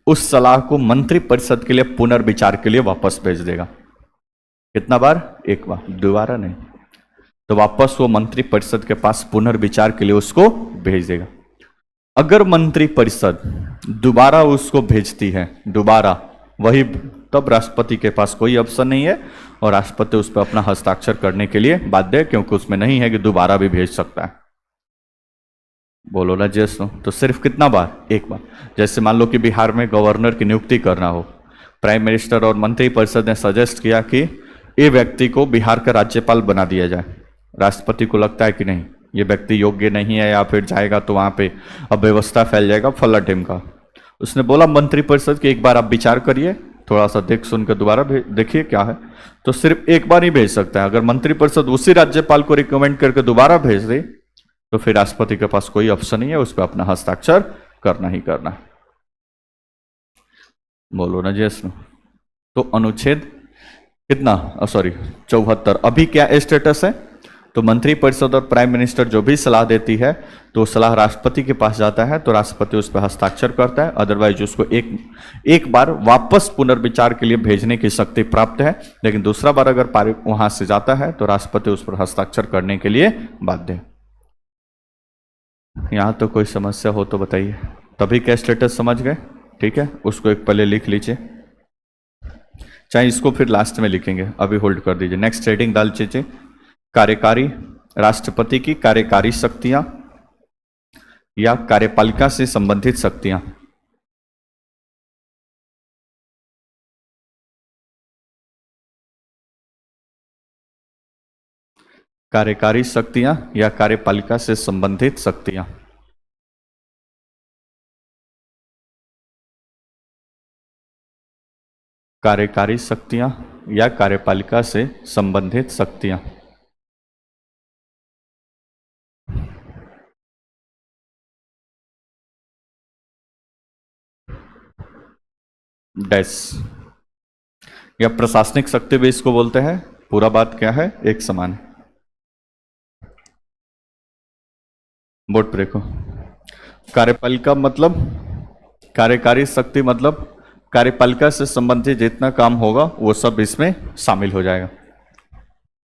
उस सलाह को मंत्रिपरिषद के लिए पुनर्विचार के लिए वापस भेज देगा। कितना बार? एक बार, दोबारा नहीं। तो वापस वो मंत्रिपरिषद के पास पुनर्विचार के लिए उसको भेज देगा। अगर मंत्रिपरिषद दोबारा उसको भेजती है, दोबारा वही, तब राष्ट्रपति के पास कोई ऑप्शन नहीं है और राष्ट्रपति उस पर अपना हस्ताक्षर करने के लिए बाध्य है, क्योंकि उसमें नहीं है कि दोबारा भी भेज सकता है। बोलो ना जैसो। तो सिर्फ कितना बार? एक बार। जैसे मान लो कि बिहार में गवर्नर की नियुक्ति करना हो, प्राइम मिनिस्टर और मंत्रिपरिषद ने सजेस्ट किया कि ये व्यक्ति को बिहार का राज्यपाल बना दिया जाए। राष्ट्रपति को लगता है कि नहीं, ये व्यक्ति योग्य नहीं है, या फिर जाएगा तो वहां पे अव्यवस्था फैल जाएगा, फला टीम का। उसने बोला मंत्रिपरिषद कि एक बार आप विचार करिए, थोड़ा सा देख सुन कर दोबारा देखिए क्या है। तो सिर्फ एक बार ही भेज सकता है। अगर मंत्रिपरिषद उसी राज्यपाल को रिकमेंड करके दोबारा भेज दे तो फिर राष्ट्रपति के पास कोई ऑप्शन नहीं है, उस पर अपना हस्ताक्षर करना ही करना। बोलो ना जी। तो अनुच्छेद कितना, 74, अभी क्या स्टेटस है? तो मंत्रिपरिषद और प्राइम मिनिस्टर जो भी सलाह देती है तो सलाह राष्ट्रपति के पास जाता है, तो राष्ट्रपति उस पर हस्ताक्षर करता है। अदरवाइज उसको एक बार वापस पुनर्विचार के लिए भेजने की शक्ति प्राप्त है, लेकिन दूसरा बार अगर वहां से जाता है तो राष्ट्रपति उस पर हस्ताक्षर करने के लिए बाध्य है। यहां तो कोई समस्या हो तो बताइए। तभी क्या स्टेटस समझ गए? ठीक है, उसको एक पहले लिख लीजिए, चाहे इसको फिर लास्ट में लिखेंगे, अभी होल्ड कर दीजिए। नेक्स्ट हेडिंग डाल दीजिए, कार्यकारी, राष्ट्रपति की कार्यकारी शक्तियां या कार्यपालिका से संबंधित शक्तियां। कार्यकारी शक्तियां या कार्यपालिका से संबंधित शक्तियां। कार्यकारी शक्तियां या कार्यपालिका से संबंधित शक्तियां। डैश या प्रशासनिक शक्ति भी इसको बोलते हैं। पूरा बात क्या है? एक समान है। बोर्ड पर देखो, कार्यपालिका मतलब, कार्यकारी शक्ति मतलब कार्यपालिका से संबंधित जितना काम होगा वो सब इसमें शामिल हो जाएगा।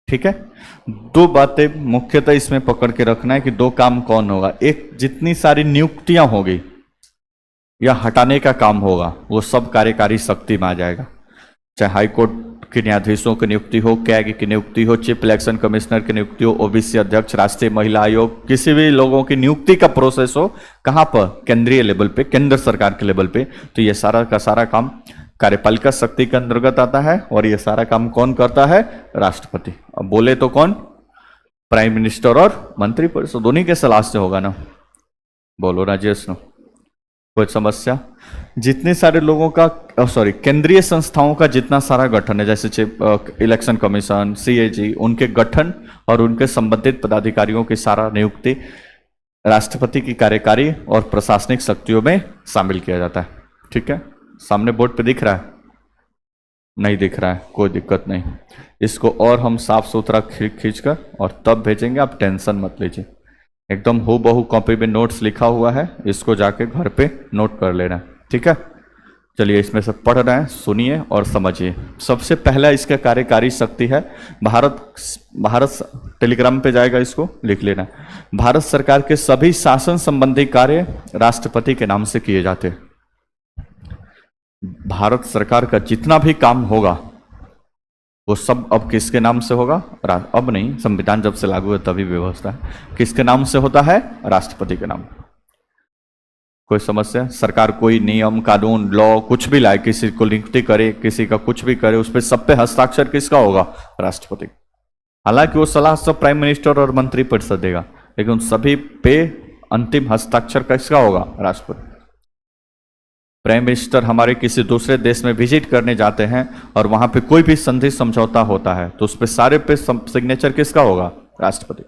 ठीक है, दो बातें मुख्यतः इसमें पकड़ के रखना है कि दो काम कौन होगा। एक, जितनी सारी नियुक्तियां होगी या हटाने का काम होगा वो सब कार्यकारी शक्ति में आ जाएगा। चाहे हाई कोर्ट के न्यायाधीशों की नियुक्ति हो, कैग की नियुक्ति हो, चीफ इलेक्शन कमिश्नर की नियुक्ति हो, ओबीसी अध्यक्ष, राष्ट्रीय महिला आयोग, किसी भी लोगों की नियुक्ति का प्रोसेस हो, कहाँ पर? केंद्रीय लेवल पे, केंद्र सरकार के लेवल पे। तो ये सारा का सारा काम कार्यपालिका शक्ति के अंतर्गत आता है और ये सारा काम कौन करता है? राष्ट्रपति। अब बोले तो कौन? प्राइम मिनिस्टर और मंत्रिपरिषद, दोनों के सलाह से होगा ना। बोलो राजेश नो, कोई समस्या? जितने सारे लोगों का केंद्रीय संस्थाओं का जितना सारा गठन है, जैसे इलेक्शन कमीशन, सीएजी, उनके गठन और उनके संबंधित पदाधिकारियों की सारा नियुक्ति राष्ट्रपति की कार्यकारी और प्रशासनिक शक्तियों में शामिल किया जाता है। ठीक है, सामने बोर्ड पे दिख रहा है? नहीं दिख रहा है, कोई दिक्कत नहीं। इसको और हम साफ सुथरा खींच कर और तब भेजेंगे, आप टेंशन मत लीजिए। एकदम हूबहू कॉपी में नोट्स लिखा हुआ है, इसको जाके घर पे नोट कर लेना। ठीक है, चलिए इसमें से पढ़ रहे हैं, सुनिए और समझिए। सबसे पहला इसका कार्यकारी शक्ति है भारत टेलीग्राम पे जाएगा, इसको लिख लेना। भारत सरकार के सभी शासन संबंधी कार्य राष्ट्रपति के नाम से किए जाते हैं। भारत सरकार का जितना भी काम होगा वो सब अब किसके नाम से होगा? अब नहीं, संविधान जब से लागू है तभी व्यवस्था है। किसके नाम से होता है? राष्ट्रपति के नाम। कोई समस्या? सरकार कोई नियम, कानून, लॉ कुछ भी लाए, किसी को नियुक्ति करे, किसी का कुछ भी करे, उस पर सब पे हस्ताक्षर किसका होगा? राष्ट्रपति। हालांकि वो सलाह सब प्राइम मिनिस्टर और मंत्रिपरिषद देगा, लेकिन उन सभी पे अंतिम हस्ताक्षर किसका होगा? राष्ट्रपति। प्राइम मिनिस्टर हमारे किसी दूसरे देश में विजिट करने जाते हैं और वहां पे कोई भी संधि समझौता होता है तो उस पे सारे पे सिग्नेचर किसका होगा? राष्ट्रपति।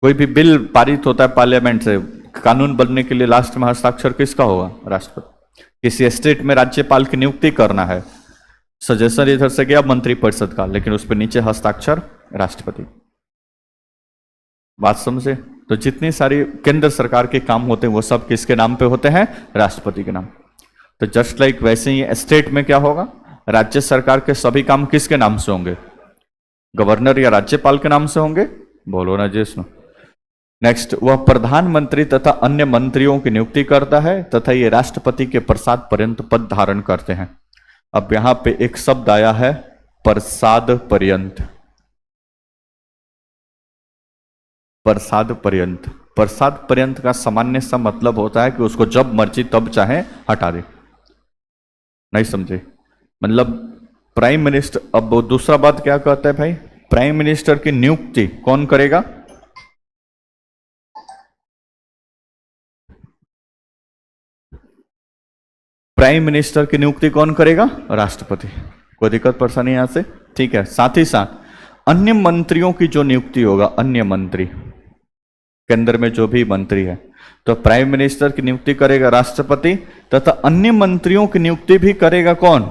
कोई भी बिल पारित होता है पार्लियामेंट से, कानून बनने के लिए लास्ट में हस्ताक्षर किसका होगा? राष्ट्रपति। किसी स्टेट में राज्यपाल की नियुक्ति करना है, सजेशन इधर से गया मंत्रिपरिषद का, लेकिन उस पर नीचे हस्ताक्षर राष्ट्रपति। बात समझे? तो जितनी सारी केंद्र सरकार के काम होते हैं वो सब किसके नाम पे होते हैं? राष्ट्रपति के नाम। तो जस्ट लाइक वैसे ही स्टेट में क्या होगा? राज्य सरकार के सभी काम किसके नाम से होंगे? गवर्नर या राज्यपाल के नाम से होंगे। बोलो ना जिसनो। नेक्स्ट, वह प्रधानमंत्री तथा अन्य मंत्रियों की नियुक्ति करता है तथा ये राष्ट्रपति के प्रसाद पर्यंत पद धारण करते हैं। अब यहां पे एक शब्द आया है, प्रसाद पर्यंत। प्रसाद पर्यंत, प्रसाद पर्यंत का सामान्य सा मतलब होता है कि उसको जब मर्जी तब चाहे हटा दे। नहीं समझे? मतलब प्राइम मिनिस्टर, अब दूसरा बात क्या कहता है भाई? प्राइम मिनिस्टर की नियुक्ति कौन करेगा? प्राइम मिनिस्टर की नियुक्ति कौन करेगा? राष्ट्रपति। कोई दिक्कत परेशानी यहां से? ठीक है। साथ ही साथ अन्य मंत्रियों की जो नियुक्ति होगा, अन्य मंत्री, केंद्र में जो भी मंत्री है, तो प्राइम मिनिस्टर की नियुक्ति करेगा राष्ट्रपति तथा अन्य मंत्रियों की नियुक्ति भी करेगा कौन?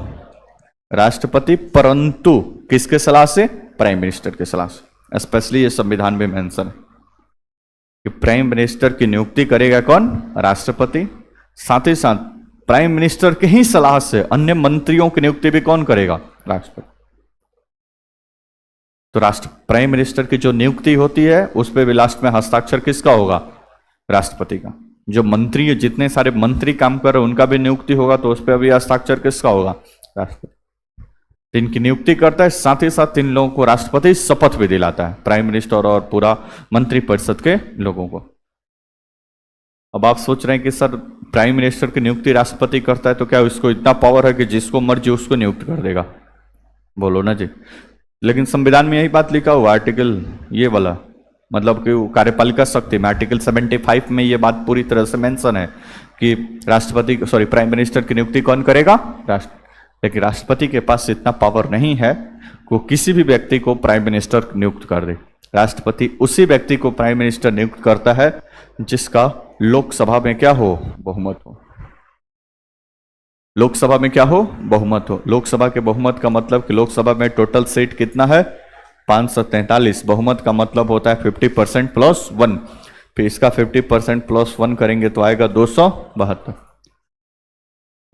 राष्ट्रपति, परंतु किसके सलाह से? प्राइम मिनिस्टर के सलाह से। स्पेशली ये संविधान में मेंशन है कि प्राइम मिनिस्टर की नियुक्ति करेगा कौन? राष्ट्रपति। साथ ही साथ प्राइम मिनिस्टर की ही सलाह से अन्य मंत्रियों की नियुक्ति भी कौन करेगा? राष्ट्रपति। तो प्राइम मिनिस्टर की जो नियुक्ति होती है उस पर भी लास्ट में हस्ताक्षर किसका होगा? राष्ट्रपति का। जो मंत्री, जितने सारे मंत्री काम कर रहे हैं उनका भी नियुक्ति होगा तो उस पर भी हस्ताक्षर किसका होगा? राष्ट्रपति। इनकी नियुक्ति करता है, साथ ही साथ इन लोगों को राष्ट्रपति शपथ भी दिलाता है, प्राइम मिनिस्टर और पूरा मंत्रिपरिषद के लोगों को। अब आप सोच रहे हैं कि सर प्राइम मिनिस्टर की नियुक्ति राष्ट्रपति करता है तो क्या उसको इतना पावर है कि जिसको मर्जी उसको नियुक्त कर देगा? बोलो ना जी। लेकिन संविधान में यही बात लिखा हुआ, आर्टिकल ये वाला, मतलब कि कार्यपालिका शक्ति में आर्टिकल 75 में ये बात पूरी तरह से मेंशन है कि प्राइम मिनिस्टर की नियुक्ति कौन करेगा? लेकिन राष्ट्रपति के पास इतना पावर नहीं है कि वो किसी भी व्यक्ति को प्राइम मिनिस्टर नियुक्त कर दे। राष्ट्रपति उसी व्यक्ति को प्राइम मिनिस्टर नियुक्त करता है जिसका लोकसभा में क्या हो? बहुमत हो। लोकसभा में क्या हो? बहुमत हो। लोकसभा के बहुमत का मतलब कि लोकसभा में टोटल सीट कितना है? 543। बहुमत का मतलब होता है 50% प्लस 1। फिर इसका 50% प्लस 1 करेंगे तो आएगा 272।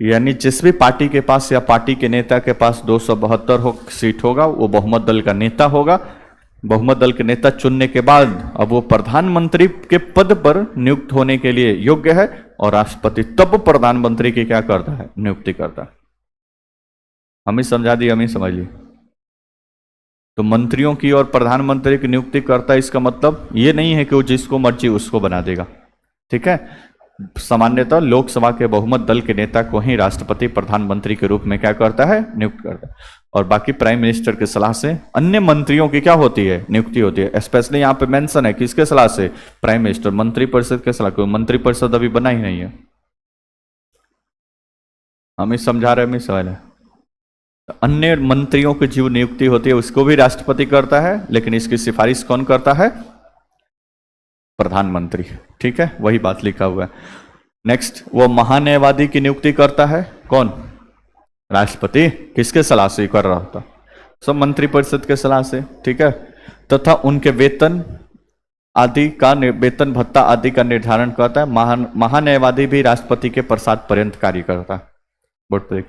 यानी जिस भी पार्टी के पास या पार्टी के नेता के पास 272 सीट होगा वो बहुमत दल का नेता होगा। बहुमत दल के नेता चुनने के बाद अब वो प्रधानमंत्री के पद पर नियुक्त होने के लिए योग्य है और राष्ट्रपति तब प्रधानमंत्री की क्या करता है? नियुक्ति करता है। हम ही समझा दिए, हम ही समझ लिए। तो मंत्रियों की और प्रधानमंत्री की नियुक्ति करता है, इसका मतलब ये नहीं है कि वो जिसको मर्जी उसको बना देगा, ठीक है। सामान्यतः लोकसभा के बहुमत दल के नेता को ही राष्ट्रपति प्रधानमंत्री के रूप में क्या करता है, नियुक्त करता है। और बाकी प्राइम मिनिस्टर की सलाह से अन्य मंत्रियों की क्या होती है, नियुक्ति होती है। स्पेशली यहाँ पे मेंशन है किसके सलाह से, प्राइम मिनिस्टर। मंत्रिपरिषद के सलाह, क्यों मंत्रिपरिषद अभी बना ही नहीं है। हम ही समझा रहे हैं, हम ही सवाल है। अन्य मंत्रियों की जो नियुक्ति होती है उसको भी राष्ट्रपति करता है, लेकिन इसकी सिफारिश कौन करता है, प्रधानमंत्री, ठीक है, वही बात लिखा हुआ है। नेक्स्ट, वो महान्यायवादी की नियुक्ति करता है कौन, राष्ट्रपति। किसके सलाह से कर रहा होता, सब मंत्रिपरिषद के सलाह से, ठीक है। तथा उनके वेतन आदि का, वेतन भत्ता आदि का निर्धारण करता है। महान्यायवादी भी राष्ट्रपति के प्रसाद पर्यंत कार्य करता है। बोर्ड पर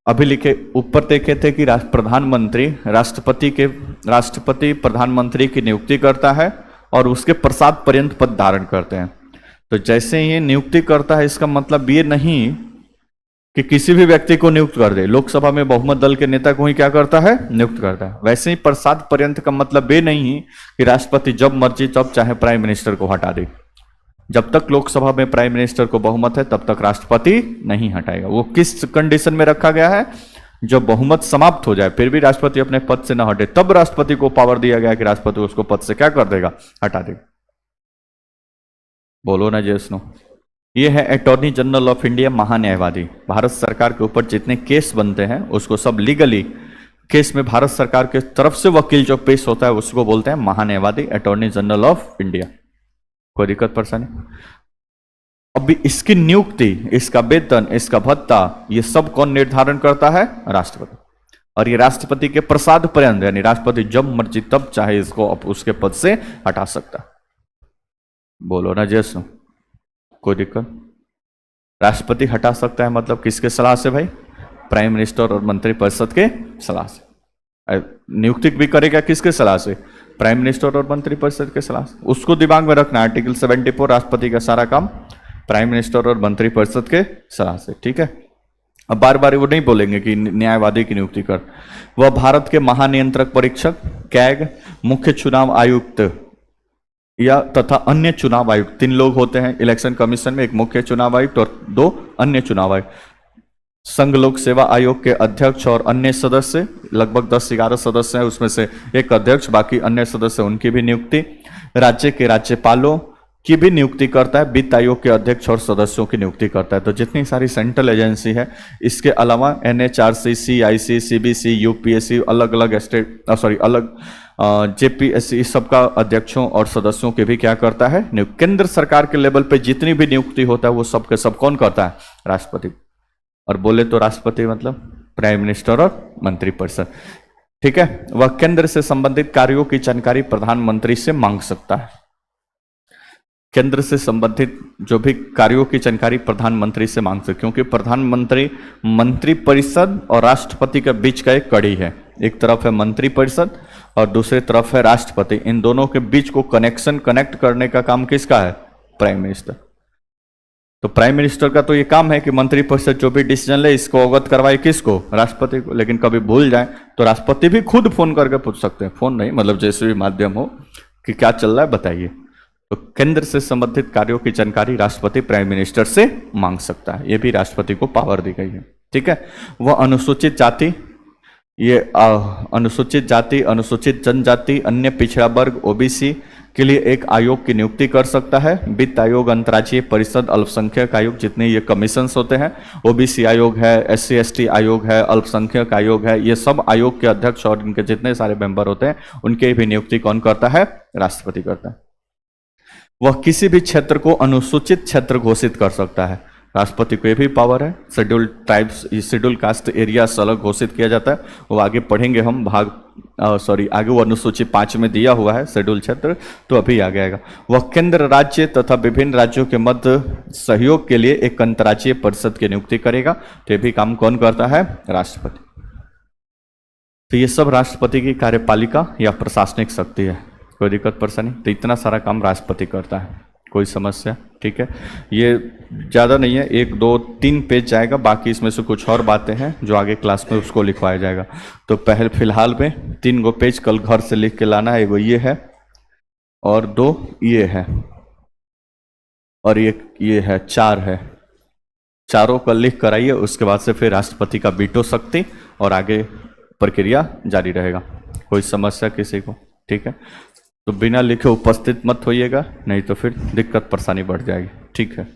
अभी लिखे ऊपर देखे थे कि प्रधानमंत्री राष्ट्रपति प्रधानमंत्री की नियुक्ति करता है और उसके प्रसाद पर्यंत पद धारण करते हैं। तो जैसे ये नियुक्ति करता है, इसका मतलब ये नहीं कि किसी भी व्यक्ति को नियुक्त कर दे। लोकसभा में बहुमत दल के नेता को ही क्या करता है, नियुक्त करता है। वैसे ही प्रसाद पर्यंत का मतलब ये नहीं कि राष्ट्रपति जब मर्जी तब चाहे प्राइम मिनिस्टर को हटा दे। जब तक लोकसभा में प्राइम मिनिस्टर को बहुमत है तब तक राष्ट्रपति नहीं हटाएगा। वो किस कंडीशन में रखा गया है, जब बहुमत समाप्त हो जाए फिर भी राष्ट्रपति अपने पद से न हटे, तब राष्ट्रपति को पावर दिया गया कि राष्ट्रपति उसको पद से क्या कर देगा, हटा देगा। बोलो ना जय नो। ये है अटॉर्नी जनरल ऑफ इंडिया, महान्यायवादी। भारत सरकार के ऊपर जितने केस बनते हैं उसको सब लीगली, केस में भारत सरकार के तरफ से वकील जो पेश होता है उसको बोलते हैं महान्यायवादी, अटॉर्नी जनरल ऑफ इंडिया। कोई दिक्कत परेशानी? अभी इसकी नियुक्ति, इसका वेतन, इसका भत्ता, ये सब कौन निर्धारण करता है, राष्ट्रपति। और ये राष्ट्रपति के प्रसाद पर्यंत, यानी राष्ट्रपति जब मर्जी तब चाहे इसको उसके पद से हटा सकता। बोलो ना जैसो, कोई दिक्कत? राष्ट्रपति हटा सकता है मतलब किसके सलाह से भाई, प्राइम मिनिस्टर और मंत्रिपरिषद के सलाह से। नियुक्ति भी करेगा किसके सलाह से, प्राइम मिनिस्टर और मंत्रिपरिषद के सलाह से। उसको दिमाग में रखना, आर्टिकल 74, राष्ट्रपति का सारा काम प्राइम मिनिस्टर और मंत्रिपरिषद के सलाह से, ठीक है। अब बार बार वो नहीं बोलेंगे कि न्यायवादी की नियुक्ति कर। वह भारत के महानियंत्रक परीक्षक, कैग, मुख्य चुनाव आयुक्त या तथा अन्य चुनाव आयुक्त, 3 लोग होते हैं इलेक्शन कमीशन में, एक मुख्य चुनाव आयुक्त और 2 अन्य चुनाव आयुक्त। संघ लोक सेवा आयोग के अध्यक्ष और अन्य सदस्य, लगभग 10-11 सदस्य हैं, उसमें से एक अध्यक्ष, बाकी अन्य सदस्य, उनकी भी नियुक्ति। राज्य के राज्यपालों की भी नियुक्ति करता है। वित्त आयोग के अध्यक्ष और सदस्यों की नियुक्ति करता है। तो जितनी सारी सेंट्रल एजेंसी है, इसके अलावा NHRC, CIC, CBC, UPSC, अलग अलग JPSC, सबका अध्यक्षों और सदस्यों के भी क्या करता है, नियुक्ति। केंद्र सरकार के लेवल पे जितनी भी नियुक्ति होता है वो सब के सब कौन करता है, राष्ट्रपति। और बोले तो राष्ट्रपति मतलब प्राइम मिनिस्टर और मंत्रिपरिषद, ठीक है। वह केंद्र से संबंधित कार्यों की जानकारी प्रधानमंत्री से मांग सकता है। केंद्र से संबंधित जो भी कार्यों की जानकारी प्रधानमंत्री से मांग सकते, क्योंकि प्रधानमंत्री मंत्रिपरिषद और राष्ट्रपति के बीच का एक कड़ी है। एक तरफ है मंत्रिपरिषद और दूसरी तरफ है राष्ट्रपति। इन दोनों के बीच को कनेक्ट करने का काम किसका है, प्राइम मिनिस्टर। तो प्राइम मिनिस्टर का तो ये काम है कि मंत्रिपरिषद जो भी डिसीजन ले इसको अवगत करवाए किसको, राष्ट्रपति को। लेकिन कभी भूल जाए तो राष्ट्रपति भी खुद फोन करके पूछ सकते हैं, फोन नहीं मतलब जैसे भी माध्यम हो, कि क्या चल रहा है बताइए। तो केंद्र से संबंधित कार्यों की जानकारी राष्ट्रपति प्राइम मिनिस्टर से मांग सकता है। ये भी राष्ट्रपति को पावर दी गई है, ठीक है। वह अनुसूचित जाति, अनुसूचित जनजाति, अन्य पिछड़ा वर्ग, OBC के लिए एक आयोग की नियुक्ति कर सकता है। वित्त आयोग, अंतर्राज्यीय परिषद, अल्पसंख्यक आयोग, जितने ये कमीशंस होते हैं, OBC आयोग है, SC ST आयोग है, अल्पसंख्यक आयोग है, ये सब आयोग के अध्यक्ष और इनके जितने सारे मेंबर होते हैं उनके भी नियुक्ति कौन करता है, राष्ट्रपति करता है। वह किसी भी क्षेत्र को अनुसूचित क्षेत्र घोषित कर सकता है। राष्ट्रपति को ये भी पावर है। Schedule tribes, schedule caste areas अलग घोषित किया जाता है, वो आगे पढ़ेंगे हम आगे वो अनुसूची 5 में दिया हुआ है शेड्यूल क्षेत्र, तो अभी आ जाएगा। वह केंद्र, राज्य तथा विभिन्न राज्यों के मध्य सहयोग के लिए एक अंतर्राज्यीय परिषद की नियुक्ति करेगा। तो ये भी काम कौन करता है, राष्ट्रपति। तो ये सब राष्ट्रपति की कार्यपालिका या प्रशासनिक शक्ति है। कोई दिक्कत परेशानी? तो इतना सारा काम राष्ट्रपति करता है, कोई समस्या? ठीक है, ये ज़्यादा नहीं है, 1 2 3 पेज जाएगा, बाकी इसमें से कुछ और बातें हैं जो आगे क्लास में उसको लिखवाया जाएगा। तो पहले फिलहाल में 3 गो पेज कल घर से लिख के लाना है, एगो ये है और 2 ये है और ये है, 4 है। चारों का लिख कर आइए, उसके बाद से फिर राष्ट्रपति का वीटो शक्ति और आगे प्रक्रिया जारी रहेगा। कोई समस्या किसी को? ठीक है, तो बिना लिखे उपस्थित मत होइएगा, नहीं तो फिर दिक्कत परेशानी बढ़ जाएगी। ठीक है।